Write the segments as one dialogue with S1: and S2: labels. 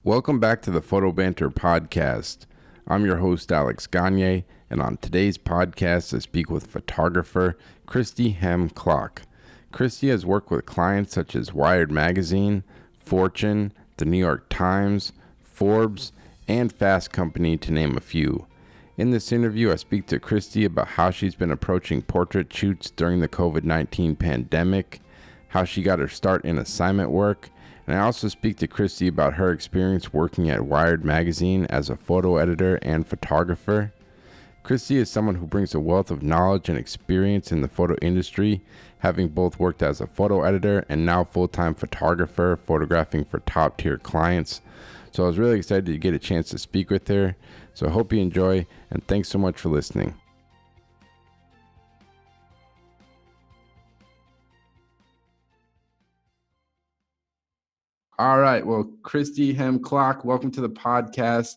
S1: Welcome back to the Photo Banter podcast. I'm your host, Alex Gagne, and on today's podcast, I speak with photographer Christie Hemm Klok. Christie has worked with clients such as Wired Magazine, Fortune, the New York Times, Forbes, and Fast Company, to name a few. In this interview, I speak to Christie about how she's been approaching portrait shoots during the COVID-19 pandemic, how she got her start in assignment work, and I also speak to Christie about her experience working at Wired Magazine as a photo editor and photographer. Christie is someone who brings a wealth of knowledge and experience in the photo industry, having both worked as a photo editor and now full-time photographer, photographing for top-tier clients. So I was really excited to get a chance to speak with her. So I hope you enjoy, and thanks so much for listening. All right. Well, Christie Hemm Klok, welcome to the podcast.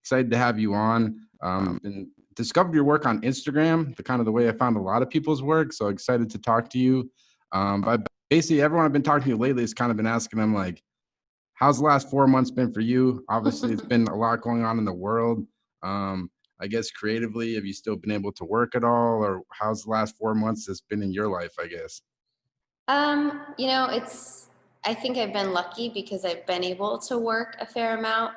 S1: Excited to have you on. And discovered your work on Instagram, the way I found a lot of people's work. So excited to talk to you. But basically, everyone I've been talking to lately has kind of been asking them, like, how's the last 4 months been for you? Obviously, it's been a lot going on in the world. I guess creatively, have you still been able to work at all? Or how's the last 4 months has been in your life, I guess?
S2: I think I've been lucky because I've been able to work a fair amount.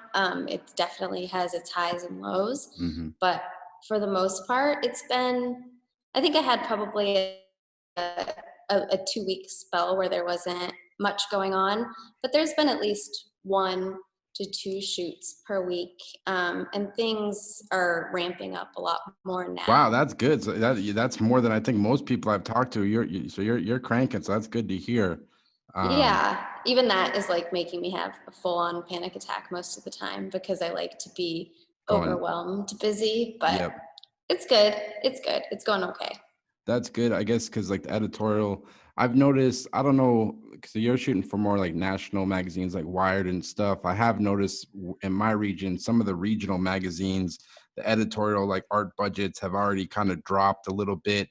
S2: It definitely has its highs and lows, but for the most part, I think I had probably a 2-week spell where there wasn't much going on, but there's been at least 1 to 2 shoots per week, and things are ramping up a lot more now.
S1: Wow, that's good. So that's more than I think most people I've talked to. You're cranking, so that's good to hear.
S2: Yeah, even that is like making me have a full-on panic attack most of the time because I like to be overwhelmed, busy, but it's good. It's good. It's going okay.
S1: That's good, I guess, because like the editorial, I've noticed, I don't know, because you're shooting for more like national magazines like Wired and stuff. I have noticed in my region, some of the regional magazines, the editorial like art budgets have already kind of dropped a little bit,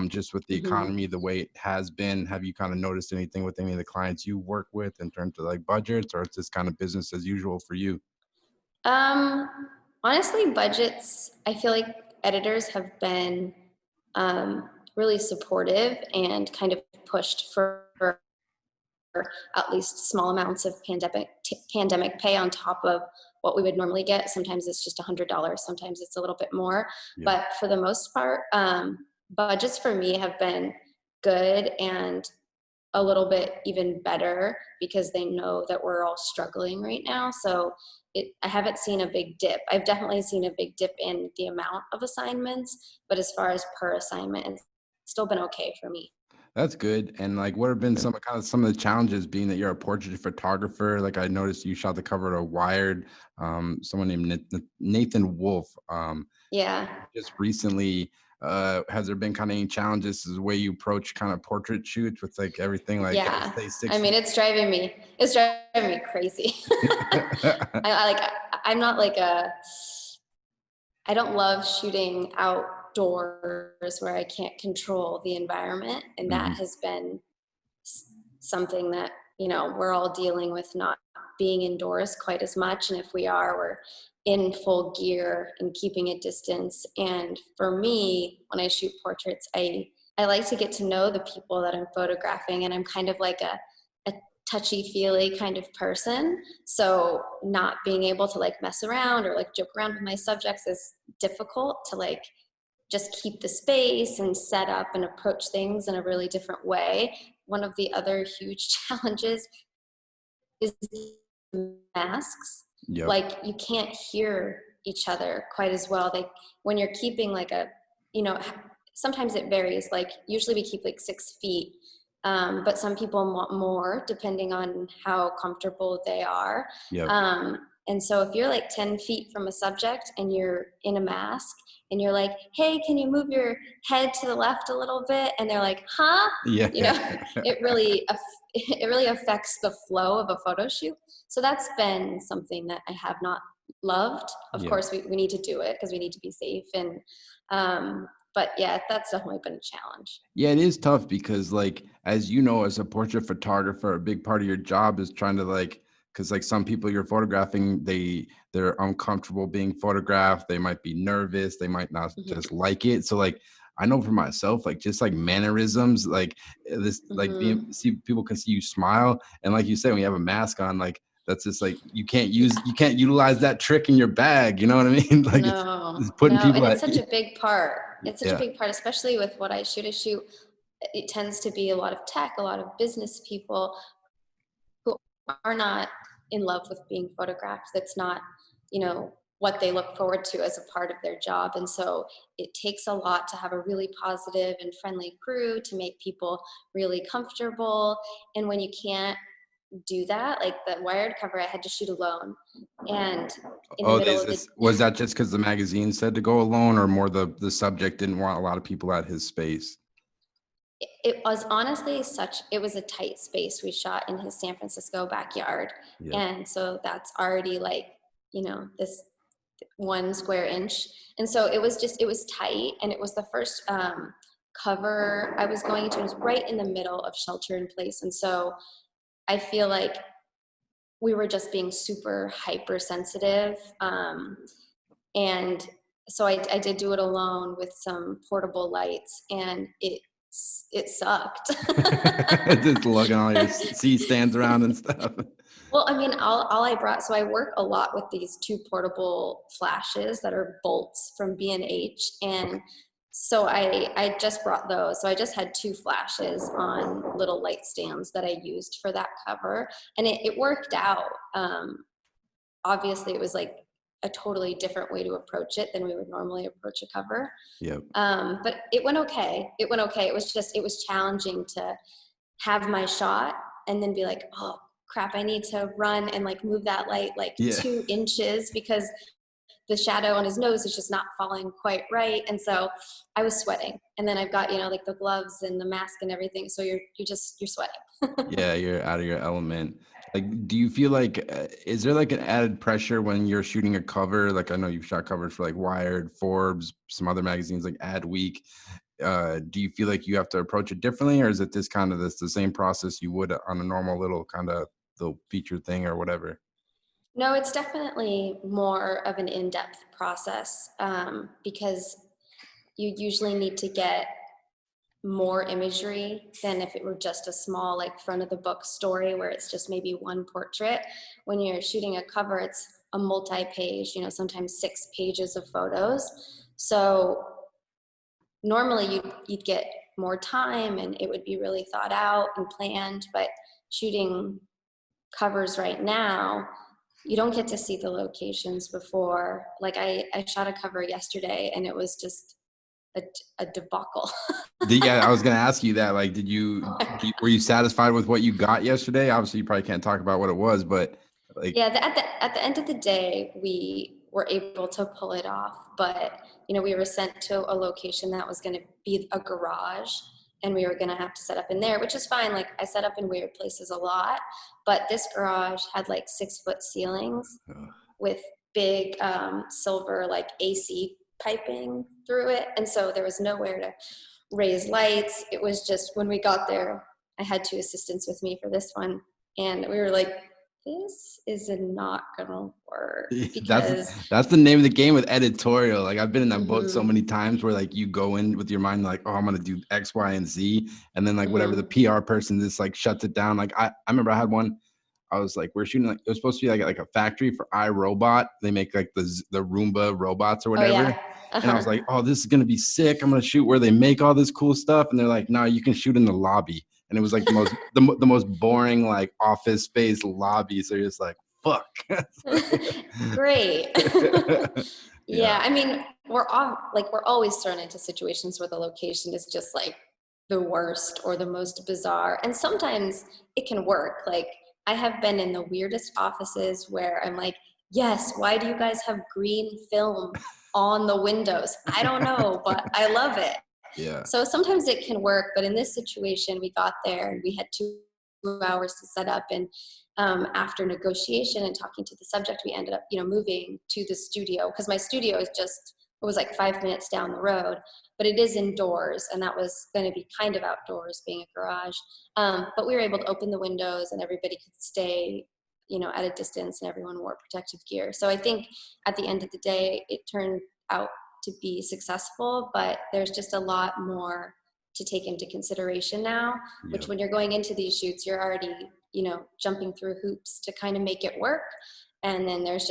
S1: just with the economy the way it has been. Have you kind of noticed anything with any of the clients you work with in terms of like budgets, or it's just kind of business as usual for you?
S2: Honestly, budgets, I feel like editors have been really supportive and kind of pushed for at least small amounts of pandemic pay on top of what we would normally get. Sometimes it's just $100, sometimes it's a little bit more. But for the most part, budgets for me have been good and a little bit even better because they know that we're all struggling right now. So I haven't seen a big dip. I've definitely seen a big dip in the amount of assignments, but as far as per assignment, it's still been okay for me.
S1: That's good. And like, what have been some of the challenges, being that you're a portrait photographer? Like, I noticed you shot the cover of Wired. Someone named Nathan Wolf.
S2: Yeah.
S1: Just recently, has there been kind of any challenges to the way you approach kind of portrait shoots with like everything? Like,
S2: Yeah.
S1: stay 6
S2: I mean, it's driving me crazy. I'm not like I don't love shooting outdoors where I can't control the environment. And that has been something that, we're all dealing with, not being indoors quite as much. And if we are, we're in full gear and keeping a distance. And for me, when I shoot portraits, I like to get to know the people that I'm photographing. And I'm kind of like a touchy-feely kind of person. So not being able to like mess around or like joke around with my subjects is difficult to like just keep the space and set up and approach things in a really different way. One of the other huge challenges is masks. Like you can't hear each other quite as well. Like when you're keeping like sometimes it varies. Like usually we keep like 6 feet. But some people want more depending on how comfortable they are. And so if you're like 10 feet from a subject and you're in a mask and you're like, hey, can you move your head to the left a little bit? And they're like, huh? It really affects the flow of a photo shoot. So that's been something that I have not loved. Of course, we need to do it because we need to be safe. And but yeah, that's definitely been a challenge.
S1: Yeah, it is tough because, like, as you know, as a portrait photographer, a big part of your job is trying to like because like some people you're photographing, they're uncomfortable being photographed. They might be nervous. They might not just like it. So like, I know for myself, like just like mannerisms, like this, like see people can see you smile. And like you said, when you have a mask on, like, that's just like, you can't utilize that trick in your bag. You know what I mean? Like it's putting people
S2: and
S1: at,
S2: it's such a big part. It's such
S1: yeah.
S2: a big part, especially with what I shoot. It tends to be a lot of tech, a lot of business people who are not in love with being photographed. That's not, what they look forward to as a part of their job. And so it takes a lot to have a really positive and friendly crew to make people really comfortable. And when you can't do that, like the Wired cover, I had to shoot alone. And in the middle of the
S1: was that just because the magazine said to go alone, or more the subject didn't want a lot of people at his space?
S2: It was honestly it was a tight space. We shot in his San Francisco backyard.
S1: Yep.
S2: And so that's already like, this 1 square inch. And so it was tight. And it was the first cover I was going to. It was right in the middle of shelter in place. And so I feel like we were just being super hypersensitive. And so I did do it alone with some portable lights, and it sucked.
S1: Just lugging all your C stands around and stuff.
S2: Well, I mean, all I brought, so I work a lot with these 2 portable flashes that are bolts from B&H. And so I just brought those. So I just had 2 flashes on little light stands that I used for that cover. And it worked out. Obviously, it was like a totally different way to approach it than we would normally approach a cover.
S1: Yep.
S2: But it went okay. It was challenging to have my shot and then be like, oh crap, I need to run and like move that light like 2 inches because the shadow on his nose is just not falling quite right. And so I was sweating. And then I've got, like the gloves and the mask and everything. So you're sweating.
S1: Yeah, you're out of your element. Like, do you feel like, is there like an added pressure when you're shooting a cover? Like, I know you've shot covers for like Wired, Forbes, some other magazines like Adweek. Do you feel like you have to approach it differently, or is it the same process you would on a normal little kind of the feature thing or whatever?
S2: No, it's definitely more of an in-depth process because you usually need to get more imagery than if it were just a small like front of the book story where it's just maybe 1 portrait. When you're shooting a cover, it's a multi-page, sometimes 6 pages of photos. So normally you'd get more time and it would be really thought out and planned, but shooting covers right now, you don't get to see the locations before. Like I shot a cover yesterday and it was just a debacle.
S1: Yeah, I was going to ask you that. Like, were you satisfied with what you got yesterday? Obviously you probably can't talk about what it was, but like,
S2: yeah, at the end of the day, we were able to pull it off, but we were sent to a location that was going to be a garage, and we were going to have to set up in there, which is fine. Like I set up in weird places a lot, but this garage had like 6-foot ceilings with big silver like AC piping through it, and so there was nowhere to raise lights. It was just, when we got there, I had 2 assistants with me for this one, and we were like, this is not gonna work, because
S1: that's the name of the game with editorial. Like I've been in that boat so many times where like you go in with your mind like, oh, I'm gonna do X, Y, and Z, and then like whatever the PR person just like shuts it down. Like I remember I had one. I was like, we're shooting, like it was supposed to be like a factory for iRobot. They make like the Roomba robots or whatever.
S2: Oh, yeah.
S1: And I was like, oh, this is gonna be sick. I'm gonna shoot where they make all this cool stuff. And they're like, no, you can shoot in the lobby. And it was like the most boring like office space lobby. So you're just like, fuck.
S2: Great.
S1: Yeah.
S2: I mean, we're always thrown into situations where the location is just like the worst or the most bizarre. And sometimes it can work. Like I have been in the weirdest offices where I'm like, yes, why do you guys have green film on the windows? I don't know, but I love it.
S1: Yeah.
S2: So sometimes it can work, but in this situation, we got there and we had 2 hours to set up, and after negotiation and talking to the subject, we ended up, moving to the studio, because my studio it was like 5 minutes down the road, but it is indoors, and that was going to be kind of outdoors, being a garage. But we were able to open the windows, and everybody could stay at a distance, and everyone wore protective gear. So I think at the end of the day, it turned out to be successful, but there's just a lot more to take into consideration now, which when you're going into these shoots, you're already, jumping through hoops to kind of make it work. And then there's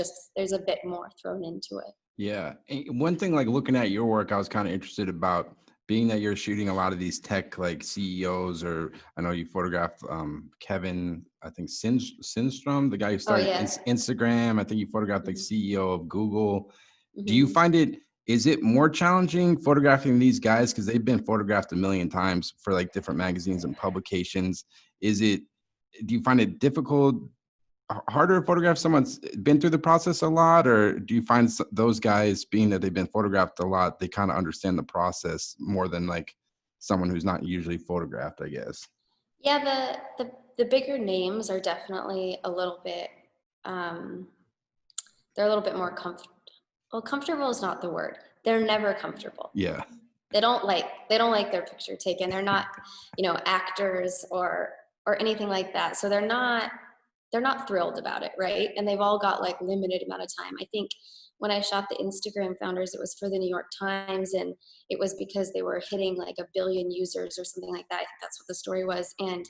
S2: a bit more thrown into it.
S1: Yeah. And one thing, like looking at your work, I was kind of interested about, being that you're shooting a lot of these tech like CEOs, or I know you photographed Kevin, I think Sinstrom, the guy who started Instagram. I think you photographed the CEO of Google. Do you find is it more challenging photographing these guys, because they've been photographed a million times for like different magazines and publications? Do you find it difficult, harder to photograph someone's been through the process a lot, or do you find those guys, being that they've been photographed a lot, they kind of understand the process more than like someone who's not usually photographed, I guess?
S2: Yeah, the bigger names are definitely a little bit, they're a little bit more comfortable. Well, comfortable is not the word. They're never comfortable.
S1: Yeah.
S2: They don't like their picture taken. They're not, actors or anything like that. So they're not thrilled about it, right? And they've all got like limited amount of time. I think when I shot the Instagram founders, it was for the New York Times, and it was because they were hitting like 1 billion users or something like that. I think that's what the story was. And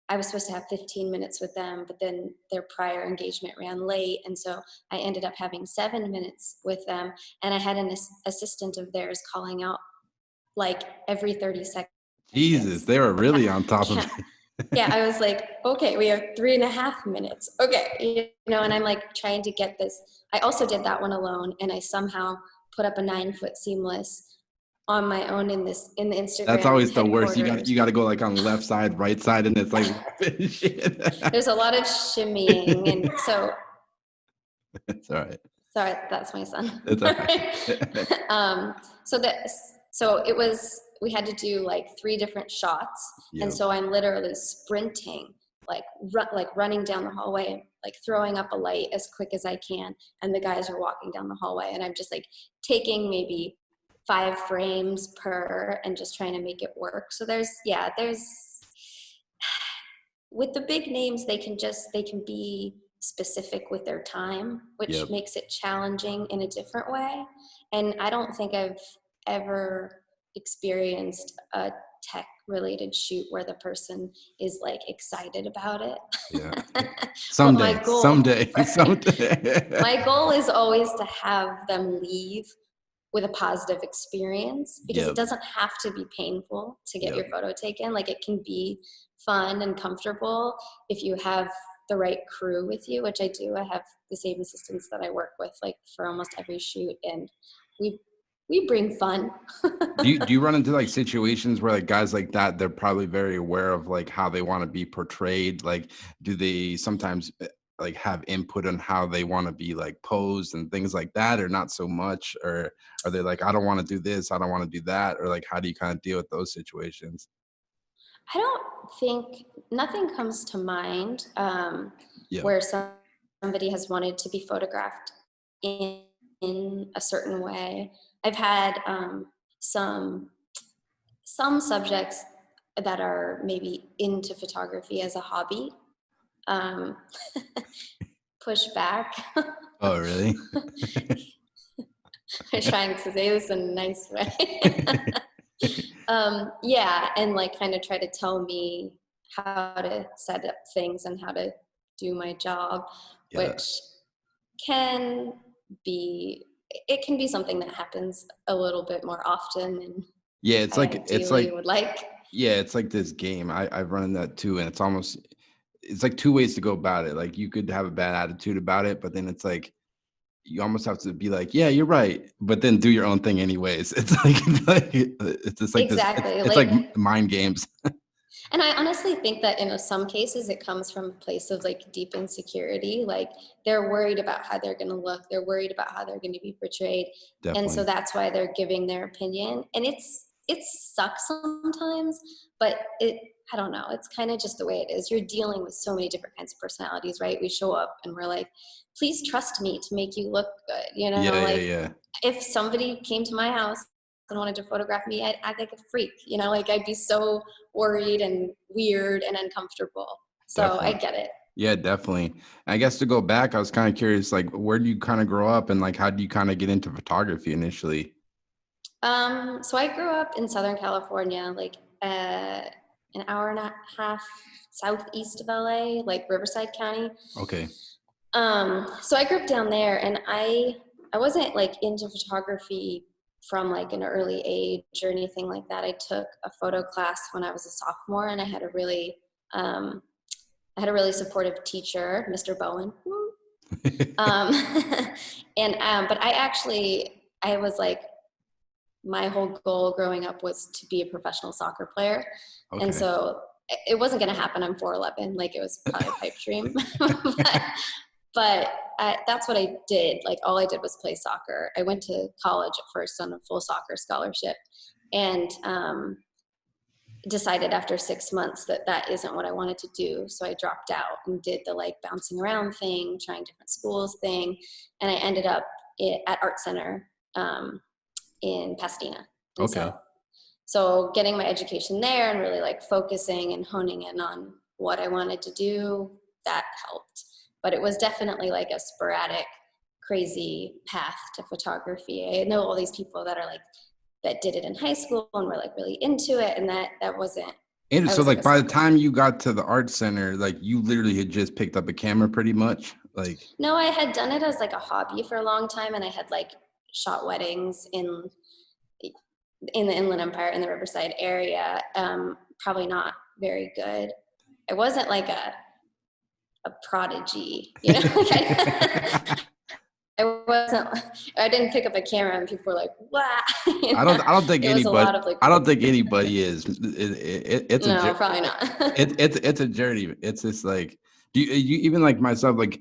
S2: I was supposed to have 15 minutes with them, but then their prior engagement ran late. And so I ended up having 7 minutes with them. And I had an assistant of theirs calling out like every 30 seconds.
S1: Jesus, they were really on top of it.
S2: Yeah, I was like, okay, we have 3.5 minutes. Okay, and I'm like trying to get this. I also did that one alone, and I somehow put up a 9-foot seamless on my own in the Instagram.
S1: That's always the worst. You got to go like on the left side, right side, and it's like
S2: there's a lot of shimmying, and so.
S1: It's all right.
S2: Sorry, that's my son.
S1: It's all right.
S2: So it was, we had to do like 3 different shots. And so I'm literally sprinting, like running down the hallway, like throwing up a light as quick as I can. And the guys are walking down the hallway, and I'm just like taking maybe 5 frames per and just trying to make it work. So there's with the big names, they can be specific with their time, which makes it challenging in a different way. And I don't think I've ever experienced a tech related shoot where the person is like excited about it.
S1: Yeah. Someday.
S2: My goal is always to have them leave with a positive experience, because it doesn't have to be painful to get your photo taken. Like, it can be fun and comfortable if you have the right crew with you, which I do. I have the same assistants that I work with like for almost every shoot, and we bring fun.
S1: do you run into like situations where like guys like that, they're probably very aware of like how they want to be portrayed? Like, do they sometimes like have input on how they want to be like posed and things like that, or not so much? Or are they like, I don't want to do this, I don't want to do that? Or like, how do you kind of deal with those situations?
S2: I don't think, nothing comes to mind where somebody has wanted to be photographed in a certain way. I've had some subjects that are maybe into photography as a hobby push back.
S1: Oh, really?
S2: I'm trying to say this in a nice way. And like kind of try to tell me how to set up things and how to do my job, which can be something that happens a little bit more often than
S1: it's like
S2: would like.
S1: It's like this game. I've run that too, and it's like 2 ways to go about it. Like, you could have a bad attitude about it, but then it's like you almost have to be like, yeah, you're right, but then do your own thing anyways. It's like it's just like
S2: exactly.
S1: It's like mind games.
S2: And I honestly think that in some cases it comes from a place of like deep insecurity. Like, they're worried about how they're going to look. They're worried about how they're going to be portrayed.
S1: Definitely.
S2: And so that's why they're giving their opinion. And it sucks sometimes, but I don't know. It's kind of just the way it is. You're dealing with so many different kinds of personalities, right? We show up and we're like, please trust me to make you look good. If somebody came to my house and wanted to photograph me, I'd act like a freak, like I'd be so worried and weird and uncomfortable. So definitely. I get it.
S1: Yeah, definitely. I guess to go back, I was kind of curious, like, where do you kind of grow up and like, how do you kind of get into photography initially?
S2: So I grew up in Southern California, like an hour and a half southeast of LA, like Riverside County.
S1: Okay.
S2: So I grew up down there, and I wasn't like into photography from like an early age or anything like that. I took a photo class when I was a sophomore, and um, I had a really supportive teacher, Mr. Bowen. Um, but I was like, my whole goal growing up was to be a professional soccer player. And
S1: Okay.
S2: so it wasn't going to happen. I'm 4'11", like it was probably a pipe dream. but that's what I did. Like all I did was play soccer. I went to college at first on a full soccer scholarship, and decided after 6 months that that isn't what I wanted to do. So I dropped out and did the like bouncing around thing, trying different schools thing. And I ended up at Art Center in Pasadena. And
S1: Okay.
S2: so getting my education there and really like focusing and honing in on what I wanted to do, that helped. But it was definitely like a sporadic, crazy path to photography. I know all these people that are like, that did it in high school and were like really into it. And that wasn't,
S1: And
S2: I
S1: so
S2: was like
S1: like
S2: a
S1: by the
S2: sponge.
S1: time you got to the art center, like you literally had just picked up a camera pretty much. Like,
S2: No, I had done it as like a hobby for a long time, and I had like shot weddings in the Inland Empire in the Riverside area. Probably not very good. I wasn't like a prodigy, you know. Like I wasn't. I didn't pick up a camera and people were like, "Wow!" You know?
S1: I don't think
S2: It was a
S1: anybody,
S2: lot of like,
S1: I don't think anybody is. It's a
S2: no, probably not.
S1: it's a journey. It's just like, you even like myself, like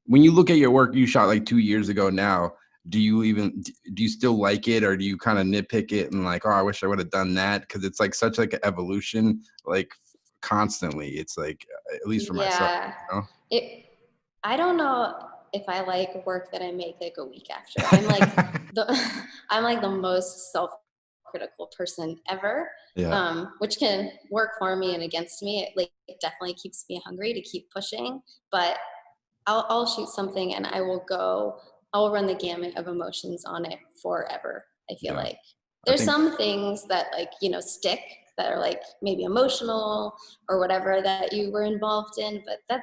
S1: when you look at your work you shot like 2 years ago now, do you still like it, or do you kind of nitpick it and like, oh, I wish I would have done that? Because it's like such like an evolution, like constantly. It's like, at least for myself,
S2: Yeah.
S1: you know?
S2: It. I don't know if I like work that I make like a week after. I'm like the I'm like the most self-critical person ever,
S1: Yeah.
S2: which can work for me and against me. It definitely keeps me hungry to keep pushing. But I'll shoot something and I will run the gamut of emotions on it forever. I feel
S1: Yeah.
S2: like
S1: I
S2: there's
S1: think
S2: some things that like, stick, that are like maybe emotional or whatever that you were involved in, but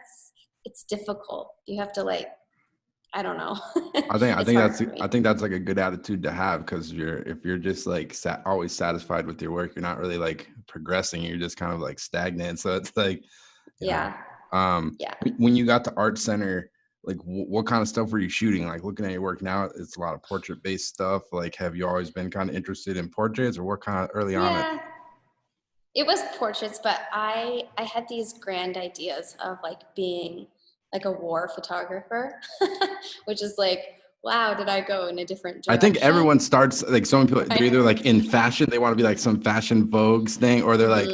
S2: it's difficult. You have to like, I don't know. It's hard for
S1: I
S2: me.
S1: think that's like a good attitude to have, because if you're just like always satisfied with your work, you're not really like progressing. You're just kind of like stagnant. So it's like, you know,
S2: Yeah.
S1: um,
S2: Yeah.
S1: when you got to art center, like what kind of stuff were you shooting? Like looking at your work now, it's a lot of portrait based stuff. Like, have you always been kind of interested in portraits, or what kind of early on it?
S2: Yeah. It was portraits, but I had these grand ideas of like being like a war photographer, which is like, wow, did I go in a different
S1: I think
S2: direction?
S1: everyone starts like, some people, they're
S2: Right?
S1: either like in fashion, they want to be like some fashion Vogue's thing, or they're like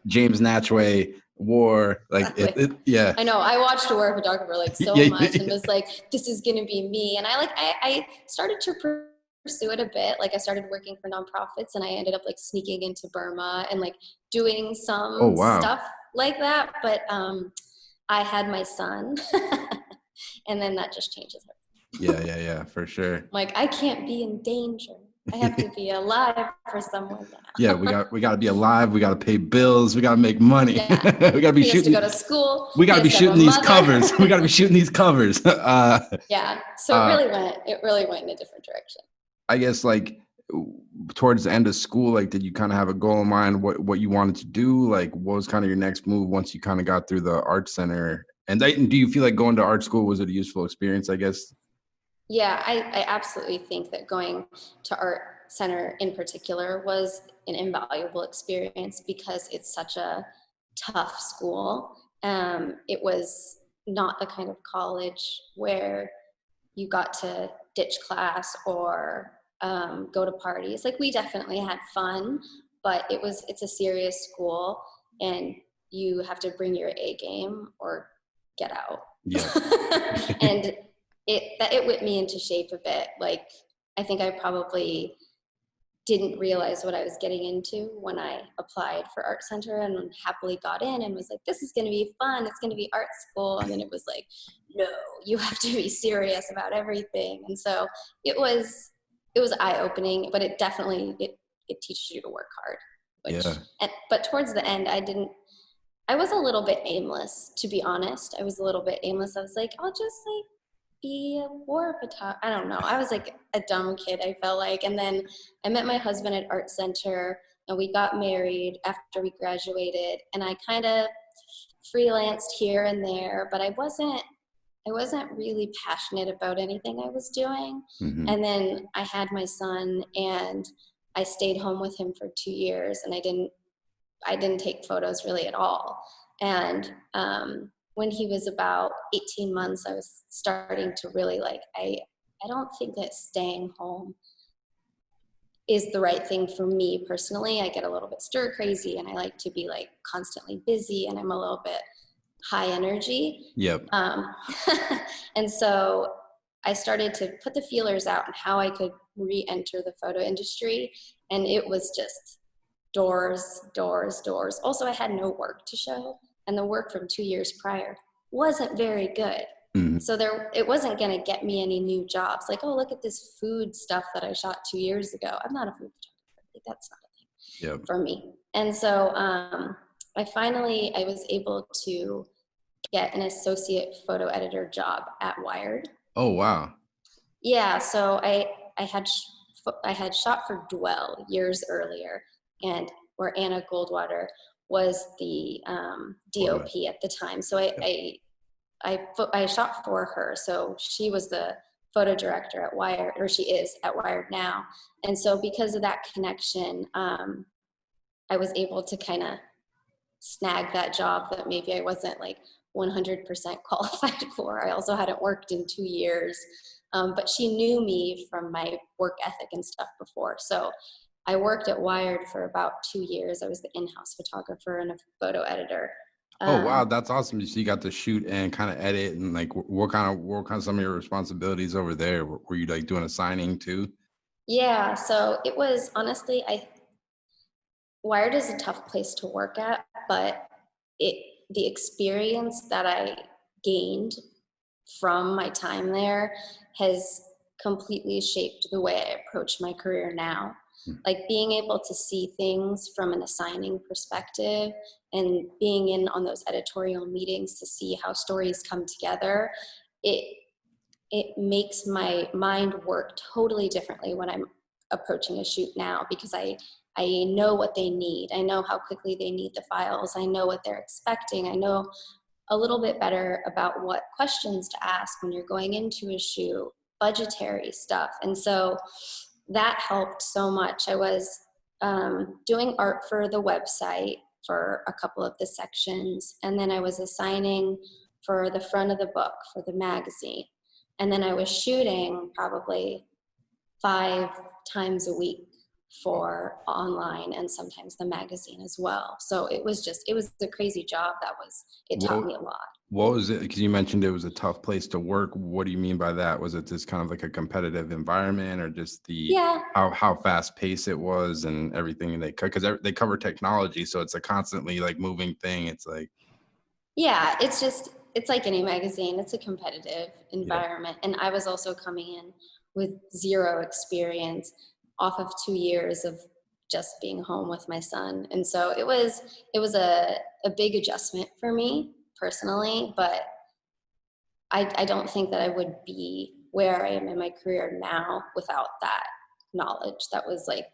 S1: James Natchway war, like
S2: Exactly.
S1: yeah.
S2: I know. I watched a war photographer like so
S1: Yeah,
S2: much and was like, this is gonna be me. And I started to pursue it a bit. Like I started working for nonprofits, and I ended up like sneaking into Burma and like doing
S1: oh
S2: some
S1: wow.
S2: stuff like that. But I had my son, and then that just changes everything.
S1: Yeah, for sure.
S2: Like I can't be in danger. I have to be alive for someone
S1: Yeah,
S2: now.
S1: we got to be alive. We got to pay bills. We got to make money.
S2: Yeah.
S1: We got to be
S2: He has to go
S1: shooting.
S2: to school.
S1: We got
S2: He
S1: to be
S2: has to have a
S1: shooting these
S2: mother.
S1: covers. We got to be shooting these covers.
S2: Yeah. So it really went in a different direction.
S1: I guess like towards the end of school, like, did you kind of have a goal in mind, what you wanted to do? Like, what was kind of your next move once you kind of got through the art center? And do you feel like going to art school was it a useful experience, I guess?
S2: Yeah, I absolutely think that going to art center in particular was an invaluable experience because it's such a tough school. It was not the kind of college where you got to ditch class or go to parties. Like we definitely had fun, but it's a serious school, and you have to bring your A game or get out.
S1: Yeah.
S2: And it whipped me into shape a bit. Like I think I probably didn't realize what I was getting into when I applied for art center, and happily got in and was like, this is going to be fun. It's going to be art school. And then it was like, no, you have to be serious about everything. And so it was eye-opening, but it definitely, it teaches you to work hard, but towards the end, I was a little bit aimless, to be honest. I was a little bit aimless. I was like, I'll just like be a war photographer. I don't know. I was like a dumb kid, I felt like. And then I met my husband at art center, and we got married after we graduated, and I kind of freelanced here and there, but I wasn't really passionate about anything I was doing.
S1: Mm-hmm.
S2: And then I had my son, and I stayed home with him for 2 years, and I didn't take photos really at all. And when he was about 18 months, I was starting to really like, I don't think that staying home is the right thing for me personally. I get a little bit stir crazy, and I like to be like constantly busy, and I'm a little bit high energy.
S1: Yep.
S2: And so I started to put the feelers out on how I could re-enter the photo industry. And it was just doors, doors, doors. Also, I had no work to show, and the work from 2 years prior wasn't very good.
S1: Mm-hmm.
S2: So it wasn't going to get me any new jobs. Like, oh, look at this food stuff that I shot 2 years ago. I'm not a food photographer. Like, that's not a thing for me. And so I was able to get an associate photo editor job at Wired.
S1: Oh, wow.
S2: Yeah. So I had shot for Dwell years earlier, and where Anna Goldwater was the DOP at the time. So I shot for her. So she was the photo director at Wired, or she is at Wired now. And so because of that connection, I was able to kind of snag that job that maybe I wasn't like 100% qualified for. I also hadn't worked in 2 years, but she knew me from my work ethic and stuff before. So I worked at Wired for about 2 years. I was the in-house photographer and a photo editor.
S1: Oh, wow. That's awesome. So you got to shoot and kind of edit, and like what kind of some of your responsibilities over there? Were you like doing a signing too?
S2: Yeah. So it was honestly, Wired is a tough place to work at, but the experience that I gained from my time there has completely shaped the way I approach my career now. Like being able to see things from an assigning perspective and being in on those editorial meetings to see how stories come together, it makes my mind work totally differently when I'm approaching a shoot now, because I know what they need. I know how quickly they need the files. I know what they're expecting. I know a little bit better about what questions to ask when you're going into a shoot, budgetary stuff. And so that helped so much. I was doing art for the website for a couple of the sections, and then I was assigning for the front of the book for the magazine. And then I was shooting probably 5 times a week for online and sometimes the magazine as well. So it was a crazy job. It taught me a lot.
S1: What was it? Because you mentioned it was a tough place to work. What do you mean by that? Was it just kind of like a competitive environment, or just how fast paced it was and everything because they cover technology, so it's a constantly like moving thing. It's like,
S2: yeah, it's like any magazine. It's a competitive environment. And I was also coming in with zero experience off of 2 years of just being home with my son. And so it was a big adjustment for me personally, but I don't think that I would be where I am in my career now without that knowledge. That was like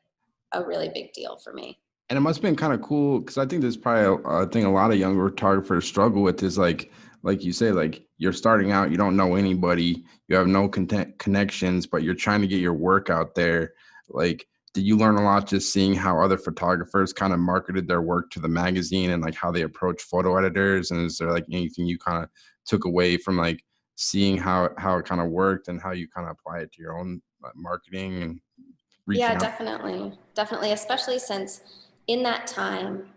S2: a really big deal for me.
S1: and it must have been kind of cool, because I think there's probably a thing a lot of younger photographers struggle with is like you say, like you're starting out, you don't know anybody, you have no connections, but you're trying to get your work out there. Like, did you learn a lot just seeing how other photographers kind of marketed their work to the magazine and like how they approach photo editors? And is there like anything you kind of took away from like seeing how it kind of worked and how you kind of apply it to your own marketing and reaching out?
S2: Definitely, especially since in that time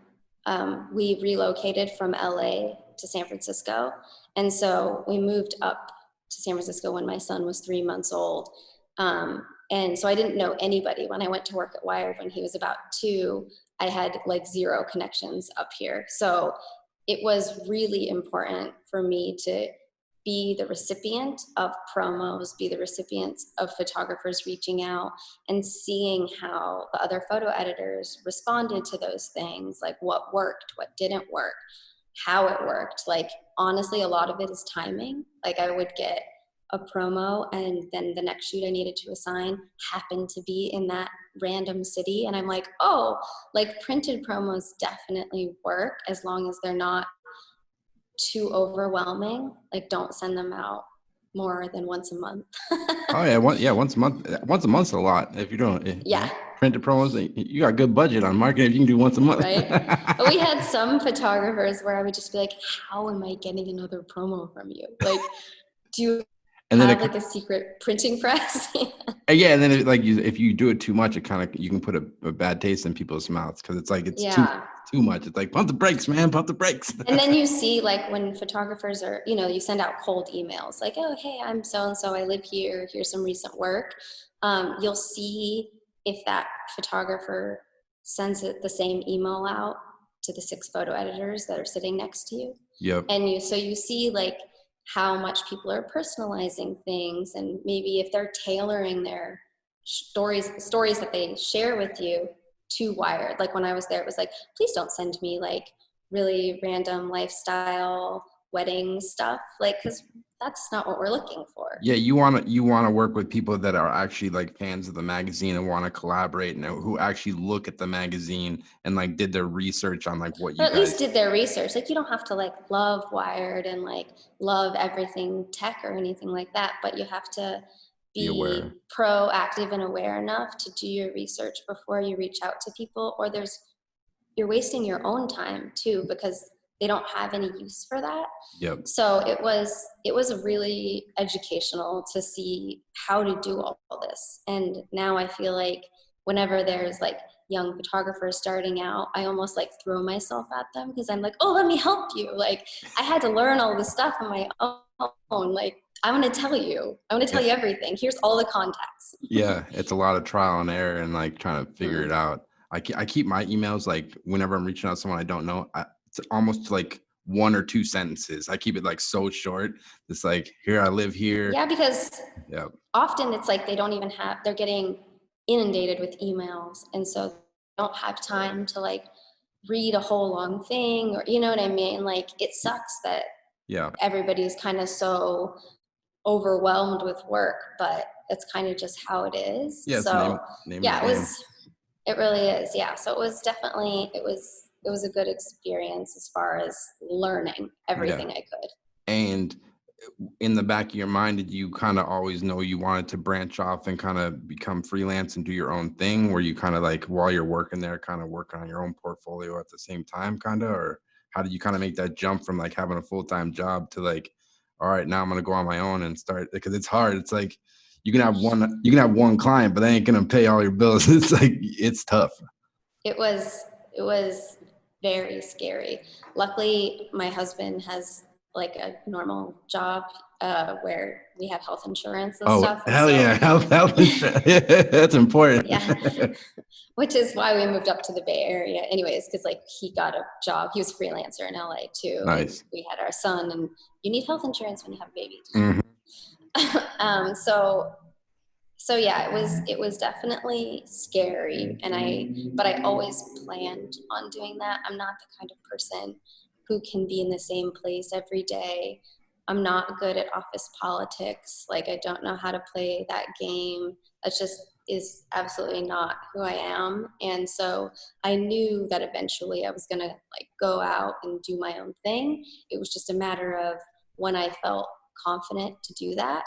S2: we relocated from LA to San Francisco, and so we moved up to San Francisco when my son was 3 months old. And so I didn't know anybody. When I went to work at Wired when he was about 2, I had like 0 connections up here. So it was really important for me to be the recipient of promos, be the recipients of photographers reaching out and seeing how the other photo editors responded to those things, like what worked, what didn't work, how it worked. Like, honestly, a lot of it is timing. Like, I would get a promo and then the next shoot I needed to assign happened to be in that random city. And I'm like, oh, like printed promos definitely work as long as they're not too overwhelming. Like, don't send them out more than once a month.
S1: Oh yeah, once a month. Once a month's a lot. If you're doing printed promos, you got good budget on marketing. If you can do once a month,
S2: right? But we had some photographers where I would just be like, "How am I getting another promo from you? Like, do you have like a secret printing press?"
S1: Yeah, and then if you do it too much, you can put a bad taste in people's mouths because it's like it's too much. It's like, pump the brakes, man, pump the brakes.
S2: And then you see, like, when photographers are, you send out cold emails like, "Oh, hey, I'm so-and-so, I live here, here's some recent work." You'll see if that photographer sends it the same email out to the 6 photo editors that are sitting next to you.
S1: Yep.
S2: And you see like how much people are personalizing things, and maybe if they're tailoring their stories that they share with you to Wired. Like, when I was there, it was like, please don't send me like really random lifestyle wedding stuff, like, because that's not what we're looking for.
S1: Yeah, you want to work with people that are actually like fans of the magazine and want to collaborate, and who actually look at the magazine and like did their research on like what you
S2: at least did their research. Like, you don't have to like love Wired and like love everything tech or anything like that, but you have to be proactive and aware enough to do your research before you reach out to people, or you're wasting your own time too, because they don't have any use for that.
S1: Yep.
S2: So it was really educational to see how to do all this. And now I feel like whenever there's like young photographers starting out, I almost like throw myself at them because I'm like, oh, let me help you. Like, I had to learn all this stuff on my own. Like, I want to tell you everything. Here's all the contacts.
S1: Yeah, it's a lot of trial and error and like trying to figure it out. I keep my emails, like, whenever I'm reaching out to someone I don't know, it's almost like 1 or 2 sentences. I keep it like so short. It's like, here, I live here.
S2: Yeah, because often it's like they're getting inundated with emails, and so they don't have time to like read a whole long thing, or you know what I mean? Like, it sucks that everybody's kind of so overwhelmed with work, but it's kind of just how it is.
S1: Yeah,
S2: so it really is. Yeah. So it was definitely, it was a good experience as far as learning everything I could.
S1: And in the back of your mind, did you kind of always know you wanted to branch off and kind of become freelance and do your own thing? Were you kind of like, while you're working there, kind of working on your own portfolio at the same time, kind of, or how did you kind of make that jump from like having a full-time job to like, all right, now I'm going to go on my own and start? Because it's hard. It's like, you can have one client, but they ain't going to pay all your bills. It's like, it's tough.
S2: It was very scary. Luckily, my husband has like a normal job where we have health insurance and stuff.
S1: Oh, hell yeah. Health insurance. That's important.
S2: Yeah. Which is why we moved up to the Bay Area anyways, because like he got a job. He was a freelancer in LA too.
S1: Nice.
S2: We had our son, and you need health insurance when you have a baby.
S1: Mm-hmm.
S2: So yeah, it was definitely scary, but I always planned on doing that. I'm not the kind of person who can be in the same place every day. I'm not good at office politics. Like, I don't know how to play that game. That just is absolutely not who I am. And so I knew that eventually I was gonna like go out and do my own thing. It was just a matter of when I felt confident to do that.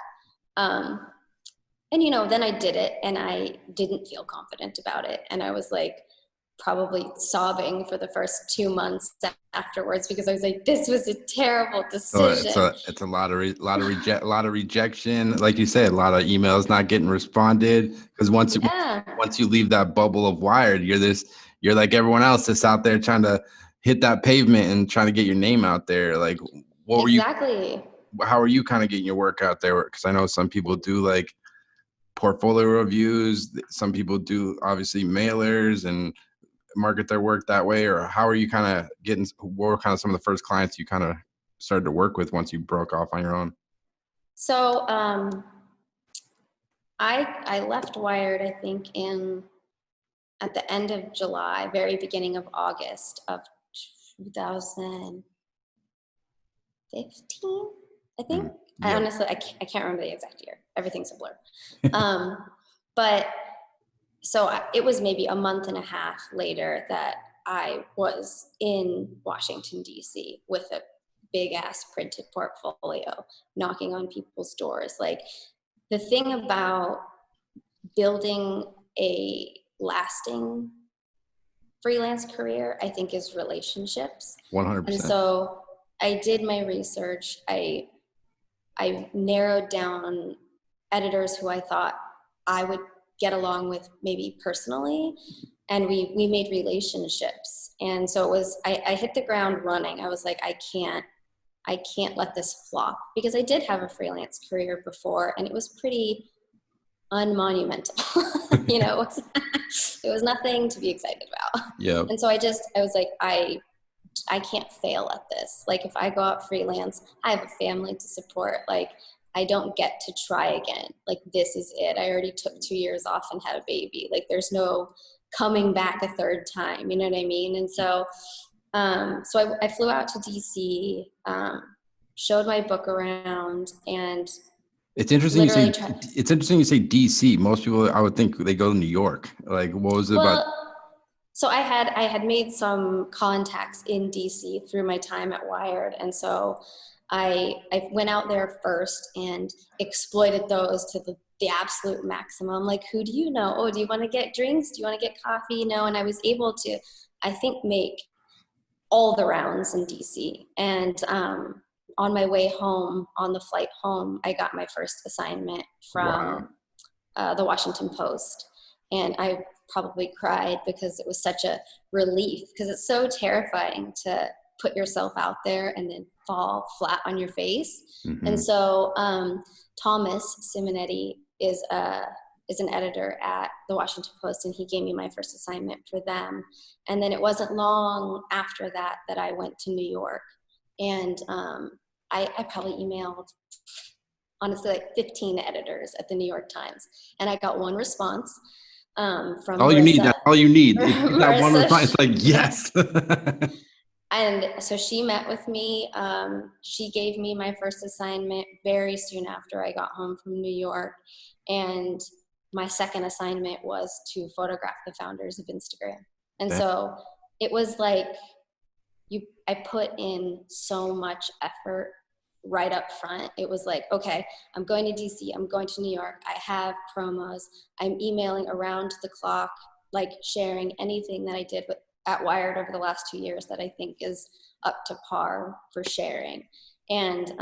S2: And then I did it, and I didn't feel confident about it. And I was like probably sobbing for the first 2 months afterwards, because I was like, this was a terrible decision.
S1: It's a lot of rejection. Like you said, a lot of emails not getting responded. Because once you leave that bubble of Wired, you're like everyone else that's out there trying to hit that pavement and trying to get your name out there. Like, how are you kind of getting your work out there? Because I know some people do like portfolio reviews? Some people do obviously mailers and market their work that way, or how are you kind of getting, what were kind of some of the first clients you kind of started to work with once you broke off on your own?
S2: So I left Wired, I think at the end of July, very beginning of August of 2015, I think. I honestly, I can't remember the exact year. Everything's a blur. But so it was maybe a month and a half later that I was in Washington, D.C. with a big ass printed portfolio, knocking on people's doors. Like, the thing about building a lasting freelance career, I think, is relationships.
S1: 100%.
S2: And so I did my research. I narrowed down editors who I thought I would get along with maybe personally, and we made relationships. And so it was, I hit the ground running. I was like, I can't let this flop, because I did have a freelance career before, and it was pretty unmonumental. You know, it was nothing to be excited about.
S1: Yeah.
S2: And so I was like, I can't fail at this. Like, if I go out freelance, I have a family to support. Like, I don't get to try again. Like, this is it. I already took 2 years off and had a baby. Like, there's no coming back a third time. You know what I mean? And so, I flew out to DC, showed my book around, and
S1: it's interesting you say DC. Most people, I would think, they go to New York. Like, what was it about?
S2: So I had made some contacts in DC through my time at Wired, and so I went out there first and exploited those to the absolute maximum. Like, who do you know? Oh, do you want to get drinks? Do you want to get coffee? You know, and I was able to, I think, make all the rounds in DC. And on my way home, on the flight home, I got my first assignment from the Washington Post. And I probably cried, because it was such a relief, because it's so terrifying to put yourself out there and then fall flat on your face. Mm-hmm. And so Thomas Simonetti is an editor at the Washington Post, and he gave me my first assignment for them. And then it wasn't long after that I went to New York, and I probably emailed, honestly, like 15 editors at the New York Times, and I got one response from
S1: all
S2: Marissa.
S1: All you need. That one response, like, yes.
S2: And so she met with me. She gave me my first assignment very soon after I got home from New York. And my second assignment was to photograph the founders of Instagram. And so it was like, I put in so much effort right up front. It was like, okay, I'm going to DC, I'm going to New York, I have promos, I'm emailing around the clock, like sharing anything that I did at Wired over the last 2 years that I think is up to par for sharing. And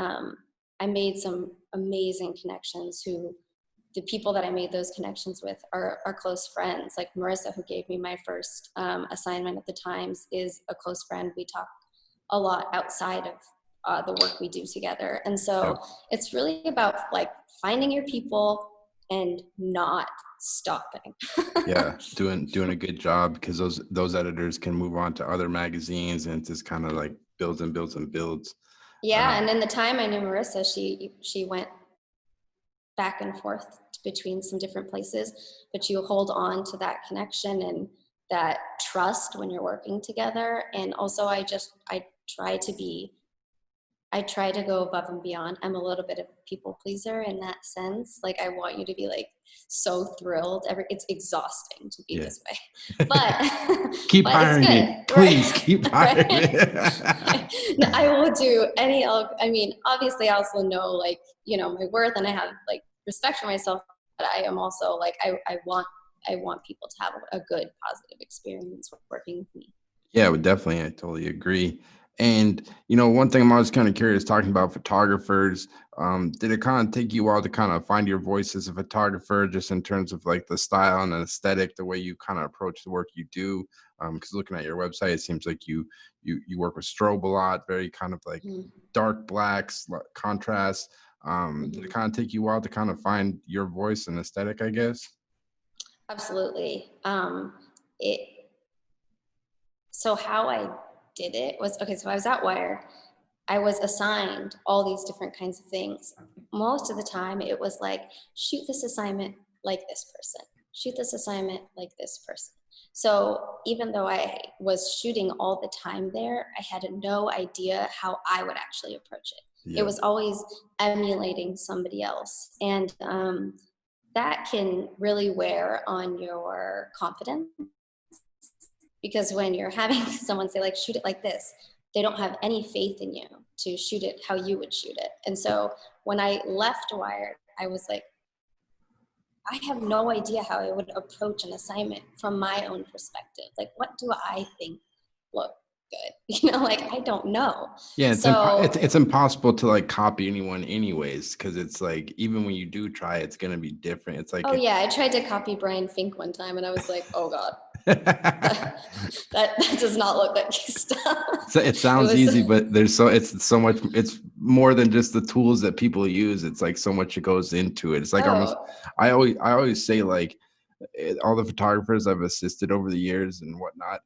S2: I made some amazing connections. The people that I made those connections with are close friends. Like Marissa, who gave me my first assignment at the Times, is a close friend. We talk a lot outside of the work we do together. And so it's really about like finding your people and not stopping.
S1: Yeah, doing a good job, because those editors can move on to other magazines, and it just kind of like builds and builds and builds.
S2: Yeah, and in the time I knew Marissa, she went back and forth between some different places, but you hold on to that connection and that trust when you're working together. And also I try to go above and beyond. I'm a little bit of a people pleaser in that sense. Like, I want you to be like so thrilled. It's exhausting to be this way, but
S1: keep hiring me, please. Keep hiring me.
S2: No, I will do any. I mean, obviously, I also know, like, you know, my worth, and I have like respect for myself. But I am also like, I want people to have a good, positive experience working with me.
S1: Yeah, definitely. I totally agree. And, you know, one thing I'm always kind of curious, talking about photographers, did it kind of take you a while to kind of find your voice as a photographer, just in terms of like the style and the aesthetic, the way you kind of approach the work you do? Because looking at your website, it seems like you work with strobe a lot, very kind of like dark blacks, contrast. Did it kind of take you a while to kind of find your voice and aesthetic, I guess?
S2: Absolutely. It So how I did it was, okay, so I was at Wired. I was assigned all these different kinds of things. Most of the time it was like, shoot this assignment like this person, shoot this assignment like this person. So even though I was shooting all the time there, I had no idea how I would actually approach it. It
S1: Yeah.
S2: was always emulating somebody else. And that can really wear on your confidence, because when you're having someone say like, shoot it like this, they don't have any faith in you to shoot it how you would shoot it. And so when I left Wired, I was like, I have no idea how I would approach an assignment from my own perspective. Like, what do I think look good? Like, I don't know.
S1: Yeah,
S2: So
S1: it's impossible to like copy anyone anyways, because it's like even when you do try, it's gonna be different. It's like
S2: oh yeah, I tried to copy Brian Fink one time and I was like, oh God, that does not look like his stuff.
S1: So it sounds easy, but it's so much. It's more than just the tools that people use. It's like so much that goes into it. It's like almost.
S2: Oh,
S1: I always say like all the photographers I've assisted over the years and whatnot.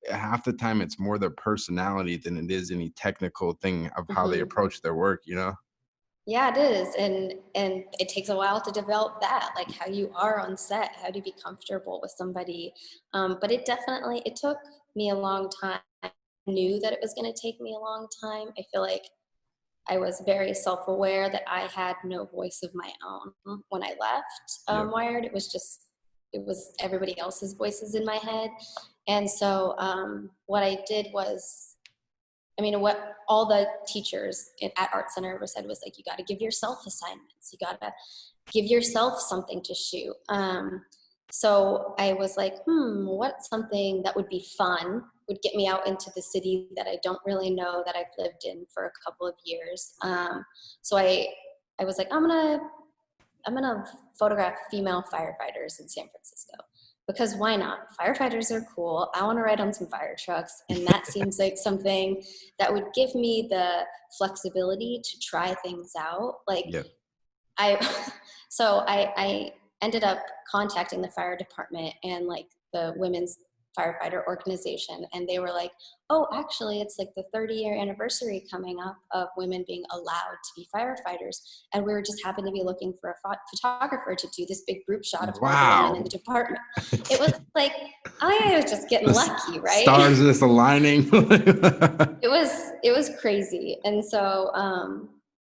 S1: Half the time, it's more their personality than it is any technical thing of how they
S2: mhm.
S1: approach their work.
S2: Yeah, it is. And it takes a while to develop that, like how you are on set, how to be comfortable with somebody. But it took me a long time. I knew that it was going to take me a long time. I feel like I was very self-aware that I had no voice of my own when I left
S1: Yep.
S2: Wired. It was everybody else's voices in my head. And so what I did was, I mean, what all the teachers at Art Center ever said was like, you got to give yourself assignments. You got to give yourself something to shoot. So I was like, what's something that would be fun, would get me out into the city that I don't really know, that I've lived in for a couple of years. So I was like, I'm gonna photograph female firefighters in San Francisco, because why not? Firefighters are cool. I want to ride on some fire trucks, and that seems like something that would give me the flexibility to try things out. Like
S1: Yep.
S2: I, so I ended up contacting the fire department and like the women's firefighter organization, and they were like, oh, actually it's like the 30-year anniversary coming up of women being allowed to be firefighters, and we were just happened to be looking for a photographer to do this big group shot of all the women in the
S1: Wow.
S2: department. It was like, I was just getting lucky, right?
S1: Stars just aligning.
S2: It was crazy. And so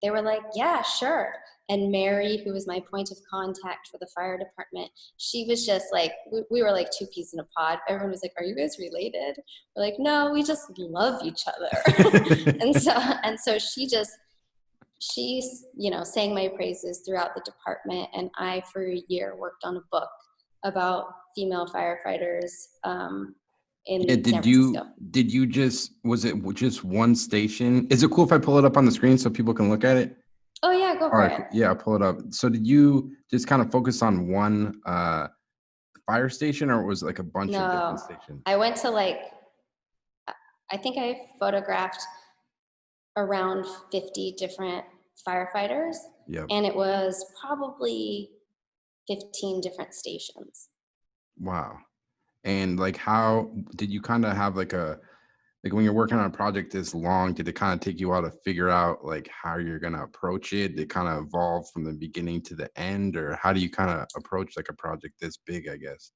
S2: they were like, yeah, sure. And Mary, who was my point of contact for the fire department, she was just like, we were like two peas in a pod. Everyone was like, are you guys related? We're like, no, we just love each other. and so she's, sang my praises throughout the department. And I, for a year, worked on a book about female firefighters
S1: Yeah,
S2: in San Francisco.
S1: was it just one station? Is it cool if I pull it up on the screen so people can look at it?
S2: Oh yeah, go
S1: All
S2: for
S1: right,
S2: it.
S1: yeah, I'll pull it up. So did you just kind of focus on one fire station, or was it like a bunch of different
S2: No,
S1: stations?
S2: I went to I think I photographed around 50 different firefighters,
S1: Yep.
S2: and it was probably 15 different stations.
S1: Wow. And like how did you kind of have like when you're working on a project this long, did it kind of take you a while to figure out like how you're gonna approach it? Did it kind of evolve from the beginning to the end, or how do you kind of approach like a project this big, I guess?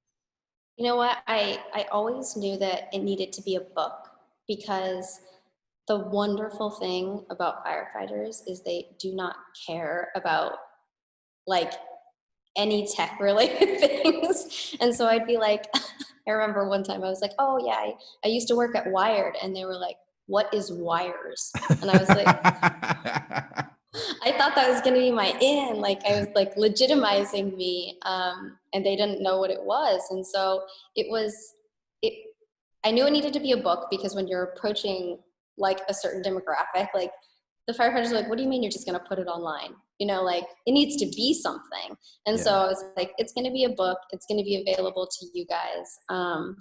S2: You know what? I always knew that it needed to be a book, because the wonderful thing about firefighters is they do not care about like any tech related things. And so I'd be like, I remember one time I was like, oh yeah, I used to work at Wired, and they were like, what is wires? And I was like, I thought that was going to be my in, like I was like legitimizing me. And they didn't know what it was. And so it, I knew it needed to be a book, because when you're approaching like a certain demographic, like the firefighters are like, what do you mean you're just going to put it online? Like it needs to be something. And so
S1: Yeah.
S2: I was like, it's going to be a book. It's going to be available to you guys. So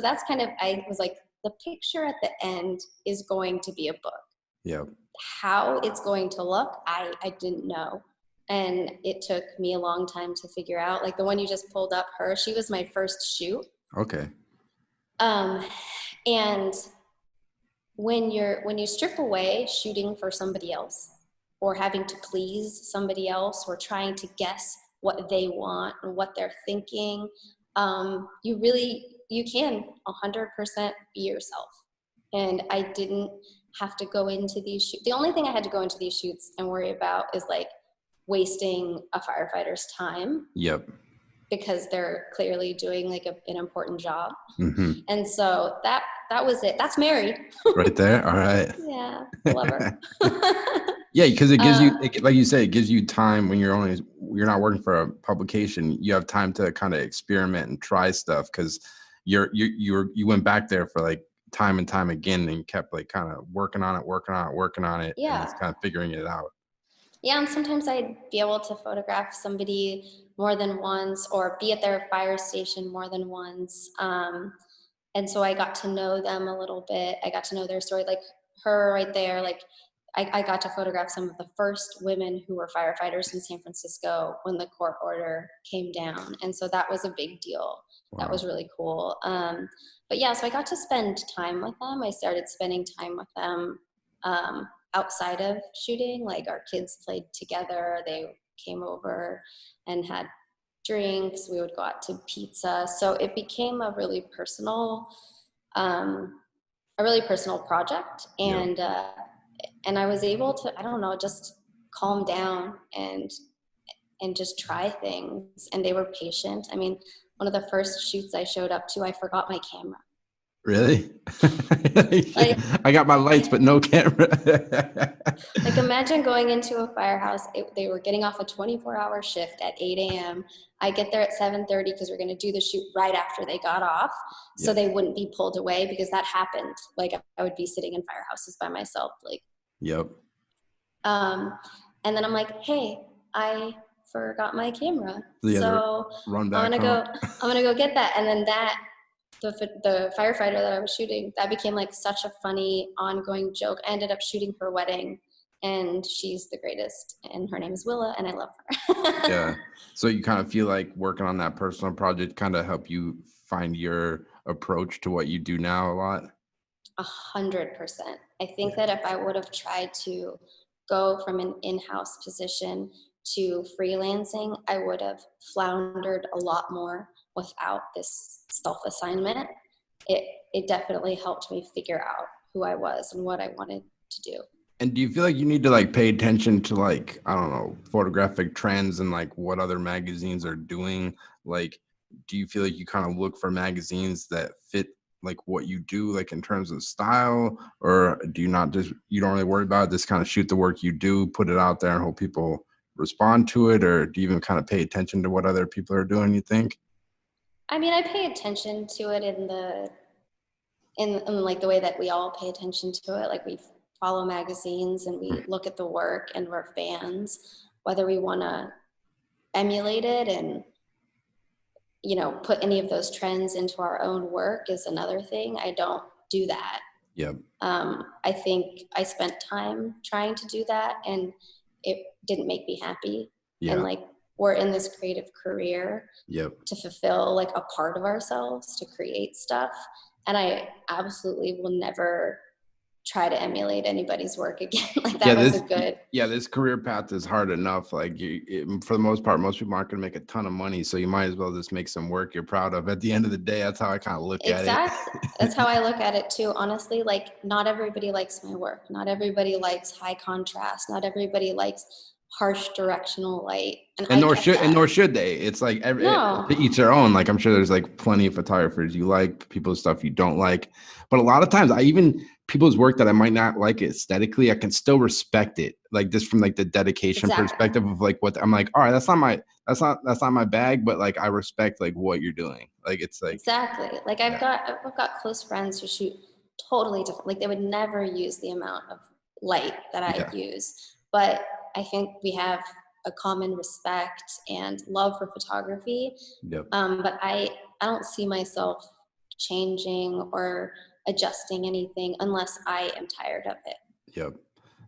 S2: that's kind of, I was like, the picture at the end is going to be a book.
S1: Yep.
S2: How it's going to look, I didn't know. And it took me a long time to figure out. Like the one you just pulled up, she was my first shoot.
S1: Okay.
S2: And when you strip away shooting for somebody else or having to please somebody else or trying to guess what they want and what they're thinking, you can 100% be yourself. And I didn't have to go into these shoots. The only thing I had to go into these shoots and worry about is like wasting a firefighter's time.
S1: Yep.
S2: Because they're clearly doing like an important job.
S1: Mm-hmm.
S2: And so that was it. That's Mary.
S1: Right there. All right.
S2: Yeah, love her.
S1: Yeah, because it gives you, like you say, it gives you time when you're not working for a publication. You have time to kind of experiment and try stuff because you went back there for like time and time again and kept like kind of working on it,
S2: Yeah.
S1: and just kind of figuring it out.
S2: Yeah, and sometimes I'd be able to photograph somebody more than once or be at their fire station more than once. And so I got to know them a little bit. I got to know their story, like her right there. Like I got to photograph some of the first women who were firefighters in San Francisco when the court order came down. And so that was a big deal. Wow. That was really cool. But yeah, so I got to spend time with them. I started spending time with them outside of shooting. Like our kids played together. They came over and had drinks. We would go out to pizza. So it became a really personal project. And yeah. And I was able to, I don't know, just calm down and just try things. And they were patient. I mean, one of the first shoots I showed up to, I forgot my camera.
S1: Really? Like, I got my lights, but no camera.
S2: Like imagine going into a firehouse. They were getting off a 24-hour shift at 8 a.m. I get there at 7:30 because we're going to do the shoot right after they got off. So they wouldn't be pulled away because that happened. Like I would be sitting in firehouses by myself. Like,
S1: yep.
S2: And then I'm like, hey, I forgot my camera. So
S1: run back
S2: I'm gonna go get that. And then the firefighter that I was shooting, that became like such a funny ongoing joke. I ended up shooting her wedding and she's the greatest and her name is Willa and I love her.
S1: Yeah. So you kind of feel like working on that personal project kind of help you find your approach to what you do now a lot?
S2: 100%. I think that if I would have tried to go from an in-house position to freelancing, I would have floundered a lot more without this self-assignment. It definitely helped me figure out who I was and what I wanted to do.
S1: And do you feel like you need to like pay attention to like, I don't know, photographic trends and like what other magazines are doing? Like, do you feel like you kind of look for magazines that fit like what you do, like in terms of style, or do you don't really worry about it, just kind of shoot the work you do, put it out there and hope people respond to it? Or do you even kind of pay attention to what other people are doing, you think?
S2: I mean, I pay attention to it in like the way that we all pay attention to it. Like we follow magazines and we look at the work and we're fans. Whether we want to emulate it and put any of those trends into our own work is another thing. I don't do that.
S1: Yep.
S2: I think I spent time trying to do that and it didn't make me happy. Yeah. And like we're in this creative career to fulfill like a part of ourselves, to create stuff. And I absolutely will never try to emulate anybody's work again. Like that wasn't good.
S1: Yeah, this career path is hard enough. Like for the most part, most people aren't going to make a ton of money. So you might as well just make some work you're proud of. At the end of the day, that's how I kind of look at it.
S2: Exactly. That's how I look at it too. Honestly, like not everybody likes my work. Not everybody likes high contrast. Not everybody likes harsh directional light.
S1: And nor should they. It's like to each their own. Like I'm sure there's like plenty of photographers you like, people's stuff you don't like. But a lot of times people's work that I might not like aesthetically, I can still respect it. Like just from like the dedication perspective of like what I'm like, all right, that's not my bag, but like I respect like what you're doing. Like it's like
S2: exactly. Like I've got close friends who shoot totally different. Like they would never use the amount of light that I use. But I think we have a common respect and love for photography. Yep. But I don't see myself changing or adjusting anything unless I am tired of it.
S1: Yep.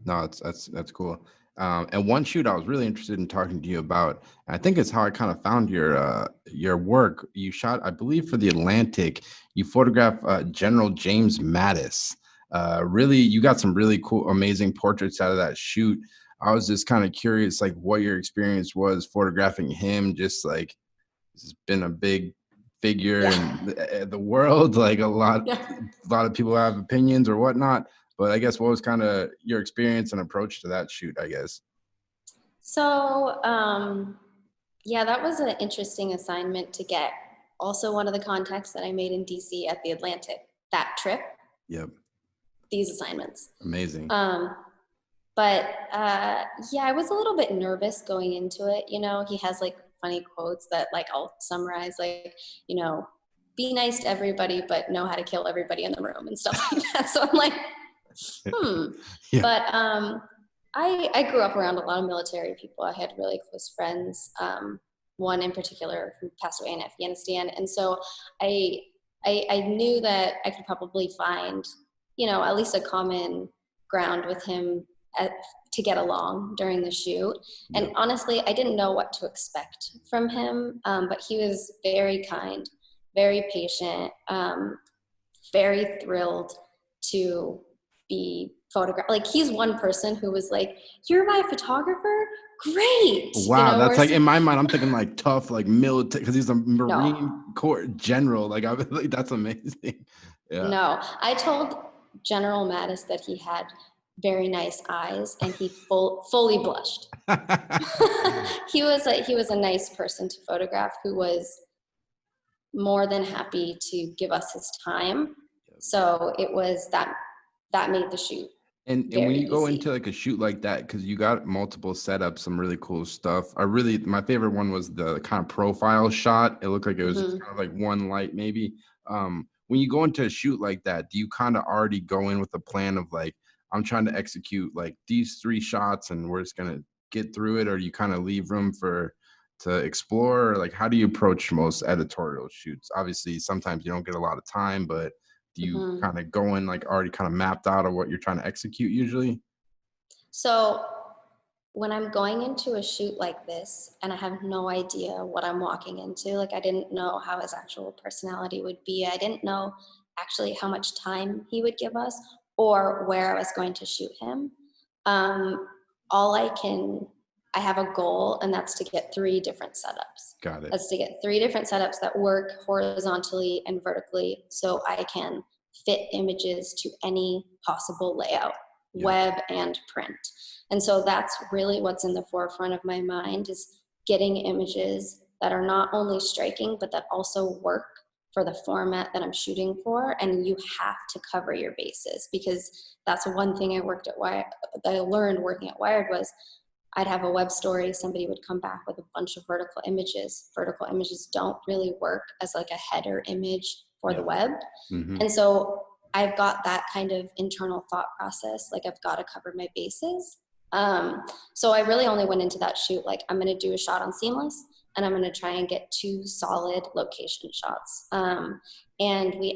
S1: No, that's cool. And one shoot I was really interested in talking to you about, and I think it's how I kind of found your work. You shot, I believe, for the Atlantic. You photographed General James Mattis. Really, you got some really cool, amazing portraits out of that shoot. I was just kind of curious, like, what your experience was photographing him. Just like, he's been a big figure
S2: Yeah.
S1: in the world. Like
S2: Yeah.
S1: a lot of people have opinions or whatnot. But I guess what was kind of your experience and approach to that shoot, I guess?
S2: So, yeah, that was an interesting assignment to get. Also, one of the contacts that I made in DC at the Atlantic, that trip,
S1: Yep.
S2: these assignments.
S1: Amazing.
S2: But yeah, I was a little bit nervous going into it. You know, he has like funny quotes that like I'll summarize, like, you know, be nice to everybody, but know how to kill everybody in the room and stuff like that. So I'm like,
S1: Yeah.
S2: But I grew up around a lot of military people. I had really close friends, one in particular who passed away in Afghanistan. And so I, I knew that I could probably find, you know, at least a common ground with him to get along during the shoot. And
S1: Yep.
S2: honestly, I didn't know what to expect from him, but he was very kind, very patient, very thrilled to be photographed. Like, he's one person who was like, "You're my photographer? Great!" You
S1: Wow,
S2: know,
S1: that's like
S2: whereas
S1: in my mind, I'm thinking like tough, like military, because he's a
S2: no,
S1: Marine Corps general. Like I was like, that's amazing. Yeah.
S2: no. I told General Mattis that he had very nice eyes, and he fully blushed. He was a nice person to photograph, who was more than happy to give us his time. So it was that made the shoot
S1: And when
S2: very
S1: you go into
S2: easy.
S1: like a shoot like that, because you got multiple setups, some really cool stuff. My favorite one was the kind of profile shot. It looked like it was just
S2: Mm-hmm.
S1: kind of like one light maybe. When you go into a shoot like that, do you kind of already go in with a plan of like, I'm trying to execute like these 3 shots and we're just gonna get through it, or do you kind of leave room to explore? Or like, how do you approach most editorial shoots? Obviously, sometimes you don't get a lot of time, but do you
S2: Mm-hmm.
S1: kind of go in like already kind of mapped out of what you're trying to execute usually?
S2: So when I'm going into a shoot like this and I have no idea what I'm walking into, like I didn't know how his actual personality would be. I didn't know actually how much time he would give us or where I was going to shoot him. Um, all I have a goal, and that's to get 3 different setups.
S1: Got it.
S2: That's to get 3 different setups that work horizontally and vertically so I can fit images to any possible layout,
S1: Yep.
S2: web and print. And so that's really what's in the forefront of my mind, is getting images that are not only striking, but that also work for the format that I'm shooting for. And you have to cover your bases, because that's one thing that I learned working at Wired was I'd have a web story, somebody would come back with a bunch of vertical images. Vertical images don't really work as like a header image for the
S1: Yep.
S2: web.
S1: Mm-hmm.
S2: And so I've got that kind of internal thought process, like I've got to cover my bases. So I really only went into that shoot like, I'm going to do a shot on seamless, and I'm going to try and get 2 solid location shots. And we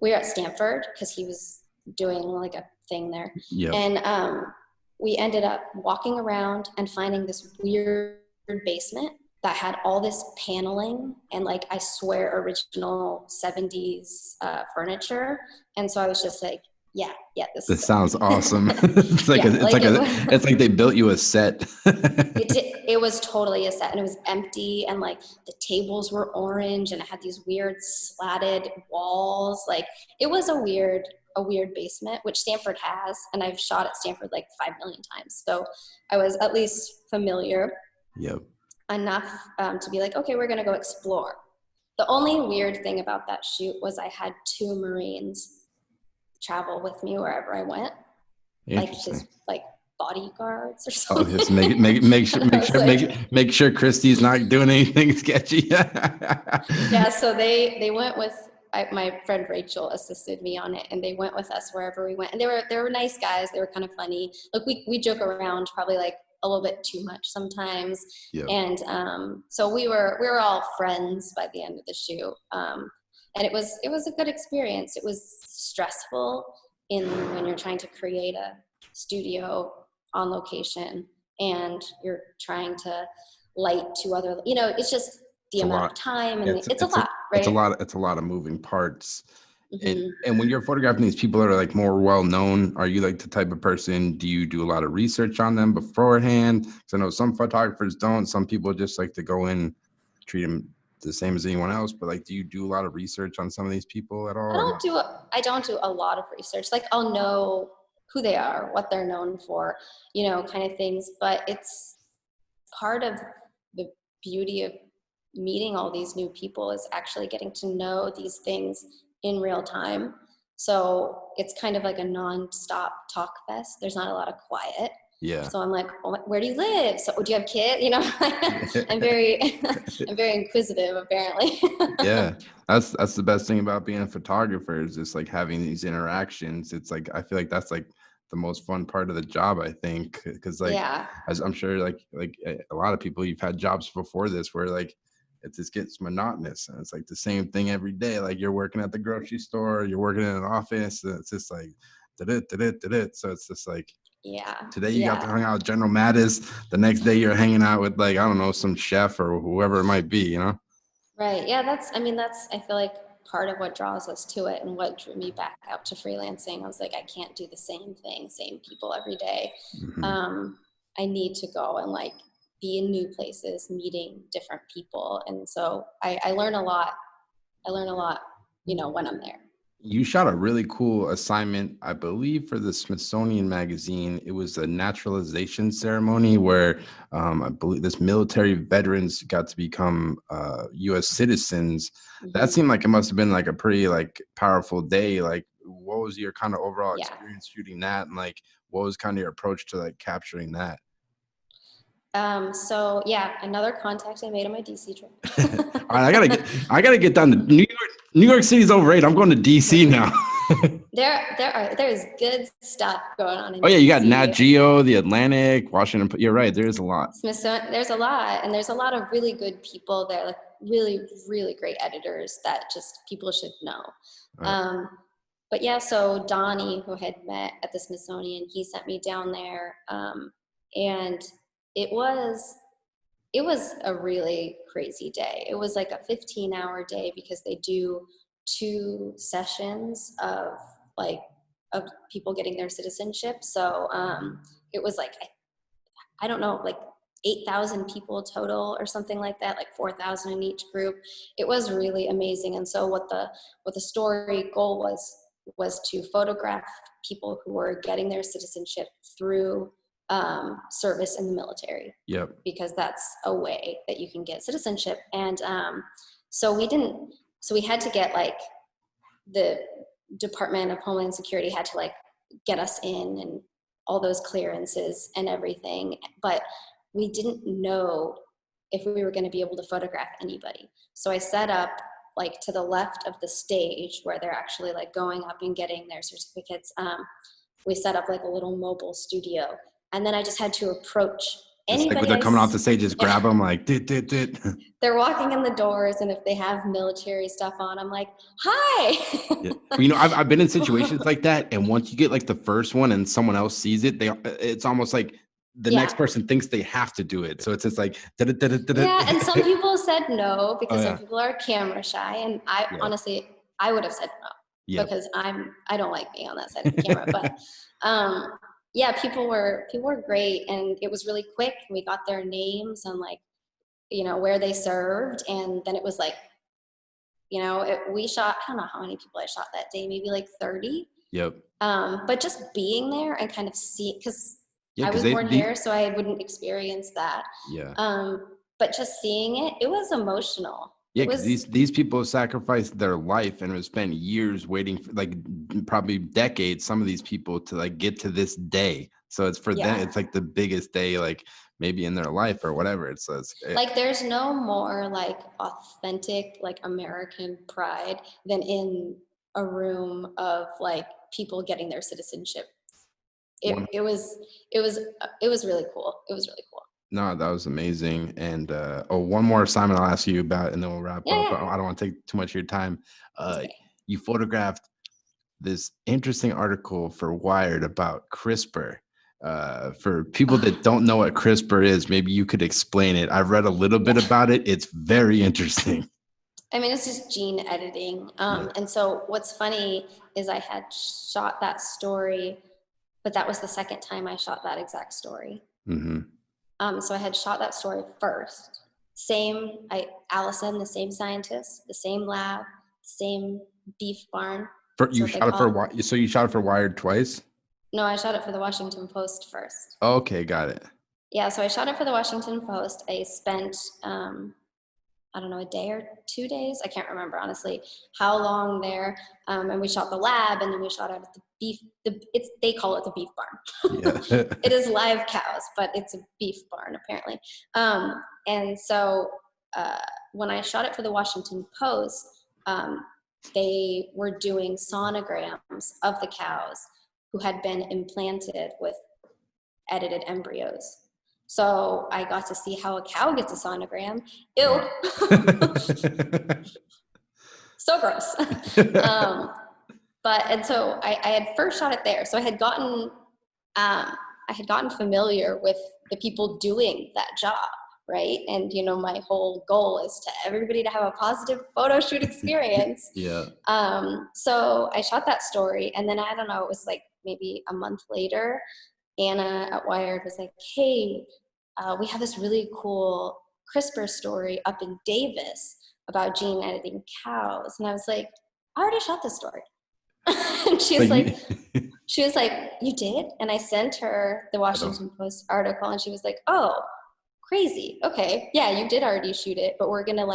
S2: were at Stanford because he was doing like a thing there.
S1: Yep.
S2: And we ended up walking around and finding this weird basement that had all this paneling and, like, I swear original 70s furniture. And so I was just like, yeah, this
S1: This
S2: is
S1: sounds
S2: it.
S1: awesome. It's like
S2: Yeah, like
S1: it's like they built you a set.
S2: it was totally a set, and it was empty, and like the tables were orange, and it had these weird slatted walls. Like, it was a weird basement, which Stanford has, and I've shot at Stanford like 5 million times. So I was at least familiar
S1: Yep.
S2: enough to be like, okay, we're going to go explore. The only weird thing about that shoot was I had 2 Marines travel with me wherever I went, like
S1: Interesting.
S2: his like bodyguards or
S1: Oh,
S2: something.
S1: just make sure
S2: And I was like,
S1: make sure Christie's not doing anything sketchy.
S2: yeah, so they went with my friend Rachel assisted me on it, and they went with us wherever we went. And they were nice guys. They were kind of funny. Like, we joke around probably like a little bit too much sometimes.
S1: Yep.
S2: And so we were all friends by the end of the shoot. And it was a good experience. It was stressful when you're trying to create studio on location, and you're trying to light two other, it's just the amount of time, and it's a lot, right?
S1: It's a lot of moving parts.
S2: Mm-hmm.
S1: And when you're photographing these people that are like more well known, are you like the type of person, do you do a lot of research on them beforehand? Because I know some photographers don't. Some people just like to go in, treat them the same as anyone else. But like, do you do a lot of research on some of these people at all?
S2: I don't do a lot of research. Like, I'll know who they are, what they're known for, kind of things. But it's part of the beauty of meeting all these new people is actually getting to know these things in real time. So it's kind of like a non-stop talk fest. There's not a lot of quiet.
S1: Yeah.
S2: So I'm like, oh, where do you live? So do you have kids? I'm very inquisitive, apparently.
S1: Yeah. That's the best thing about being a photographer is just like having these interactions. It's like, I feel like that's like the most fun part of the job, I think. Cause like,
S2: Yeah.
S1: as I'm sure like a lot of people, you've had jobs before this where like, it just gets monotonous and it's like the same thing every day. Like you're working at the grocery store, you're working in an office, and it's just like, so it's just like,
S2: yeah.
S1: today you got to hang out with General Mattis. The next day you're hanging out with like, I don't know, some chef or whoever it might be,
S2: Right. Yeah. That's, I feel like part of what draws us to it and what drew me back out to freelancing. I was like, I can't do the same thing, same people every day.
S1: Mm-hmm.
S2: I need to go and like be in new places, meeting different people. And so I learn a lot. When I'm there.
S1: You shot a really cool assignment, I believe, for the Smithsonian Magazine. It was a naturalization ceremony where I believe this military veterans got to become U.S. citizens.
S2: Mm-hmm.
S1: That seemed like it must have been like a pretty like powerful day. Like, what was your kind of overall experience shooting that, and like, what was kind of your approach to like capturing that?
S2: So yeah, another contact I made on my DC trip.
S1: All right, I gotta get down to New York. New York City's overrated. I'm going to DC now.
S2: There's good stuff going on in
S1: DC. You got
S2: DC.
S1: Nat Geo, The Atlantic, Washington. You're right. There's a lot.
S2: Smithsonian. There's a lot, and there's a lot of really good people there, like really, really great editors that just people should know. Right. But yeah, so Donnie, who had met at the Smithsonian, he sent me down there, and it was a really crazy day. It was like a 15-hour day because they do 2 sessions of people getting their citizenship. So it was like, I don't know, like 8,000 people total or something like that, like 4,000 in each group. It was really amazing. And so what the story goal was to photograph people who were getting their citizenship through service in the military.
S1: Yep.
S2: Because that's a way that you can get citizenship. And so we had to get like the Department of Homeland Security had to like get us in and all those clearances and everything. But we didn't know if we were going to be able to photograph anybody. So I set up like to the left of the stage where they're actually like going up and getting their certificates. We set up like a little mobile studio. And then I just had to approach anybody.
S1: Like when they're coming off the stage, just grab them like, dit.
S2: They're walking in the doors, and if they have military stuff on, I'm like, hi.
S1: Yeah. Well, I've been in situations like that, and once you get like the first one and someone else sees it, it's almost like the next person thinks they have to do it. So it's just like,
S2: yeah. And some people said no because some people are camera shy, and honestly, I would have said no because I don't like being on that side of the camera, but. Yeah, people were great, and it was really quick. We got their names and like, where they served, and then it was like, we shot. I don't know how many people I shot that day, maybe like 30.
S1: Yep.
S2: But just being there and kind of because I was born here, so I wouldn't experience that.
S1: Yeah.
S2: But just seeing it was emotional.
S1: Yeah, because these people sacrificed their life and have spent years waiting for, like probably decades, some of these people to like get to this day. So it's for them, it's like the biggest day, like maybe in their life or whatever. It's
S2: like there's no more like authentic like American pride than in a room of like people getting their citizenship. It was really cool. It was really cool.
S1: No, that was amazing. And one more assignment I'll ask you about, and then we'll wrap up. I don't want to take too much of your time. You photographed this interesting article for Wired about CRISPR. For people that don't know what CRISPR is, maybe you could explain it. I've read a little bit about it. It's very interesting.
S2: I mean, it's just gene editing. And so what's funny is I had shot that story, but that was the second time I shot that exact story. So I had shot that story first. Allison, the same scientist, the same lab, same beef barn.
S1: So you shot it for Wired twice?
S2: No, I shot it for the Washington Post first.
S1: Okay, got it.
S2: Yeah, so I shot it for the Washington Post. I spent, I don't know, a day or 2 days. I can't remember, honestly, how long there. And we shot the lab, and then we shot out at the beef. They call it the beef barn.
S1: Yeah.
S2: It is live cows, but it's a beef barn, apparently. And so when I shot it for the Washington Post, they were doing sonograms of the cows who had been implanted with edited embryos. So I got to see how a cow gets a sonogram. Ew. So gross. And so I had first shot it there. So I had gotten familiar with the people doing that job, right? And my whole goal is to everybody to have a positive photo shoot experience.
S1: Yeah.
S2: So I shot that story, and then I don't know, it was like maybe a month later, Anna at Wired was like, "Hey, we have this really cool CRISPR story up in Davis about gene editing cows." And I was like, "I already shot this story." And she was like, "You did?" And I sent her the Washington Post article, and she was like, "Oh, crazy. Okay. Yeah, you did already shoot it, but we're going to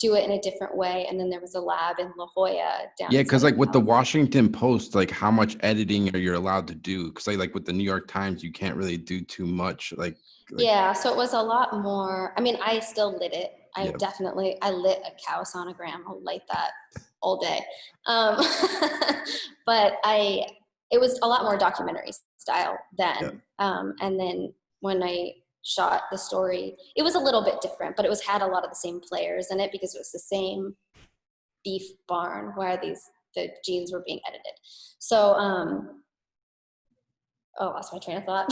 S2: do it in a different way." And then there was a lab in La Jolla down.
S1: Yeah, because with the Washington Post, how much editing are you allowed to do? Because like with the New York Times, you can't really do too much.
S2: Yeah, so it was a lot more. I mean, I still lit it. I lit a cow sonogram. I'll light that all day. But it was a lot more documentary style then. And then when I shot the story, it was a little bit different, but it had a lot of the same players in it because it was the same beef barn where the genes were being edited. So I lost my train of thought.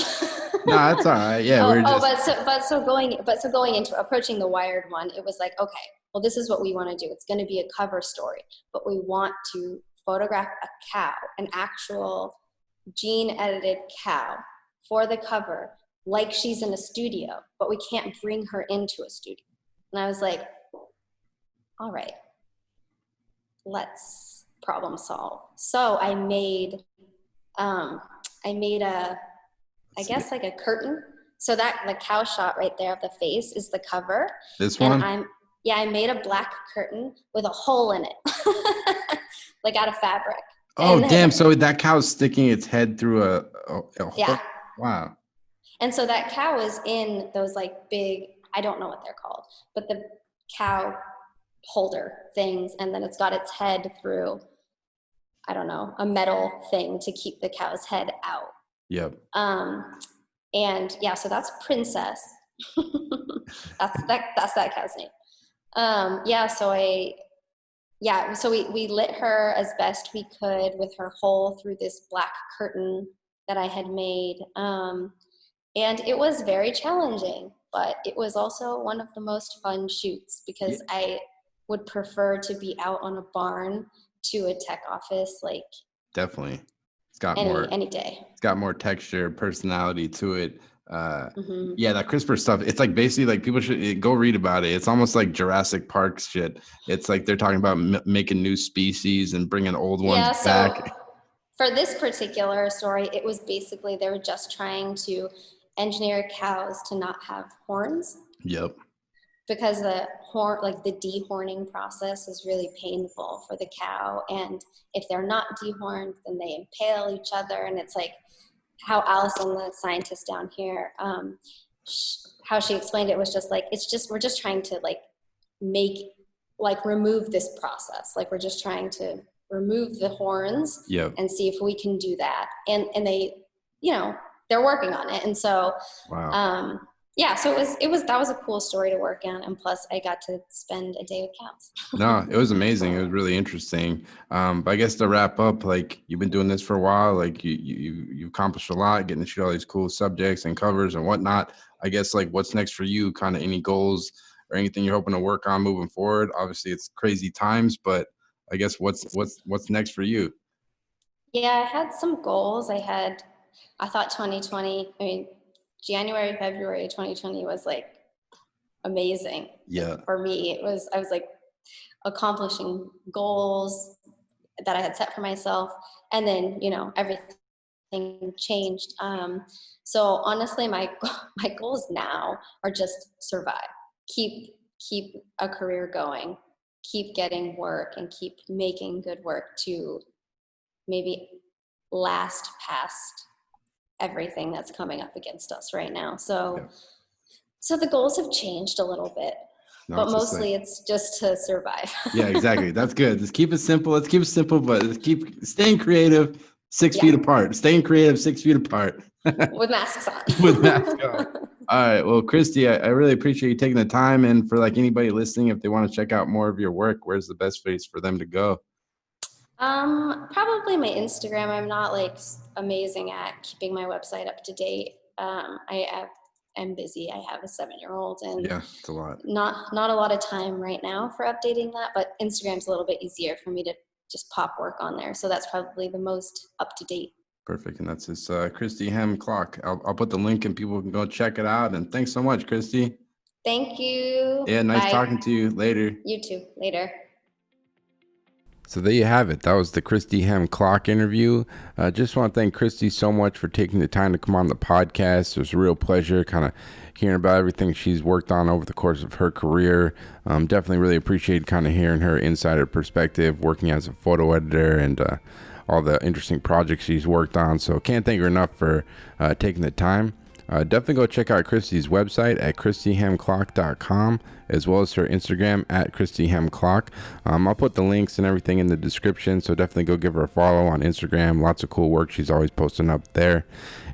S1: No, that's all right. Yeah,
S2: going into approaching the Wired one, it was like, okay, well, this is what we want to do. It's going to be a cover story, but we want to photograph a cow, an actual gene-edited cow for the cover, like she's in a studio, but we can't bring her into a studio. And I was like, all right, let's problem solve. So I made I guess like a curtain. So that the cow shot right there of the face is the cover.
S1: This one?
S2: I made a black curtain with a hole in it, like out of fabric.
S1: Oh, damn. So that cow's sticking its head through a hole?
S2: Yeah.
S1: Wow.
S2: And so that cow is in those big, I don't know what they're called, but the cow holder things. And then it's got its head through, I don't know, a metal thing to keep the cow's head out.
S1: Yep.
S2: And yeah, so that's Princess. that's that cow's name. So we lit her as best we could with her hole through this black curtain that I had made. And it was very challenging, but it was also one of the most fun shoots because I would prefer to be out on a barn to a tech office.
S1: Definitely. It's got
S2: any day.
S1: It's got more texture, personality to it. Yeah, that CRISPR stuff, it's basically people should go read about it. It's almost like Jurassic Park shit. It's they're talking about making new species and bringing old ones back.
S2: For this particular story, it was basically they were just trying to engineer cows to not have horns.
S1: Yep.
S2: Because the dehorning process is really painful for the cow, and if they're not dehorned, then they impale each other, and it's how Allison, the scientist down here, how she explained it was just we're just trying to remove this process. We're just trying to remove the horns and see if we can do that. And they, they're working on it. And so,
S1: wow.
S2: yeah, so that was a cool story to work on, and plus I got to spend a day with cows.
S1: No, it was amazing. It was really interesting. But I guess to wrap up, like you've been doing this for a while, like you accomplished a lot, getting to shoot all these cool subjects and covers and whatnot. I guess like what's next for you? Kind of any goals or anything you're hoping to work on moving forward? Obviously, it's crazy times, but I guess what's next for you?
S2: Yeah, I had some goals. I thought 2020, I mean, January, February 2020 was like amazing.
S1: Yeah.
S2: For me, I was like accomplishing goals that I had set for myself. And then, everything changed. So honestly, my goals now are just survive, keep a career going, keep getting work and keep making good work to maybe last past everything that's coming up against us right now. So,
S1: Yeah.
S2: so the goals have changed a little bit,
S1: No,
S2: but
S1: it's just like,
S2: mostly it's just to survive.
S1: yeah, exactly. That's good. Just keep it simple. Let's keep it simple, but let's keep staying creative 6 feet
S2: Yeah,
S1: apart. Staying creative 6 feet apart.
S2: with masks
S1: With masks on.
S2: on.
S1: All right. Well, Christy, I really appreciate you taking the time. And for like anybody listening, if they want to check out more of your work, where's the best place for them to go?
S2: Probably my Instagram. I'm not like amazing at keeping my website up to date. I'm busy. I have a 7-year-old and
S1: Yeah, it's a lot.
S2: not a lot of time right now for updating that, but Instagram's a little bit easier for me to just pop work on there. So that's probably the most up to date.
S1: Perfect. And that's his Christie Hemm Klok. I'll put the link and people can go check it out. And thanks so much, Christy.
S2: Thank you.
S1: Yeah, nice
S2: Bye.
S1: talking to you. Later.
S2: You too. Later.
S1: So there you have it. That was the Christie Hemm Klok interview. Just want to thank Christy so much for taking the time to come on the podcast. It was a real pleasure kind of hearing about everything she's worked on over the course of her career. Definitely really appreciate kind of hearing her insider perspective, working as a photo editor and all the interesting projects she's worked on. So can't thank her enough for taking the time. Definitely go check out Christy's website at christiehemmklok.com, as well as her Instagram at Christie Hemm Klok. I'll put the links and everything in the description, so definitely go give her a follow on Instagram. Lots of cool work she's always posting up there.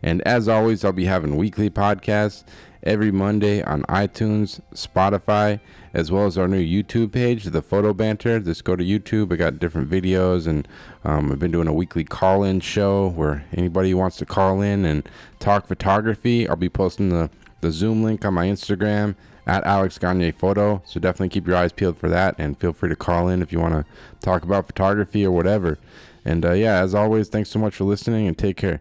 S1: And as always, I'll be having weekly podcasts every Monday on iTunes, Spotify, as well as our new YouTube page, The Photo Banter. Just go to YouTube. I got different videos, and I've been doing a weekly call-in show where anybody who wants to call in and talk photography, I'll be posting the Zoom link on my Instagram at Alex Gagne Photo. So definitely keep your eyes peeled for that, and feel free to call in if you want to talk about photography or whatever. And yeah, as always, thanks so much for listening, and take care.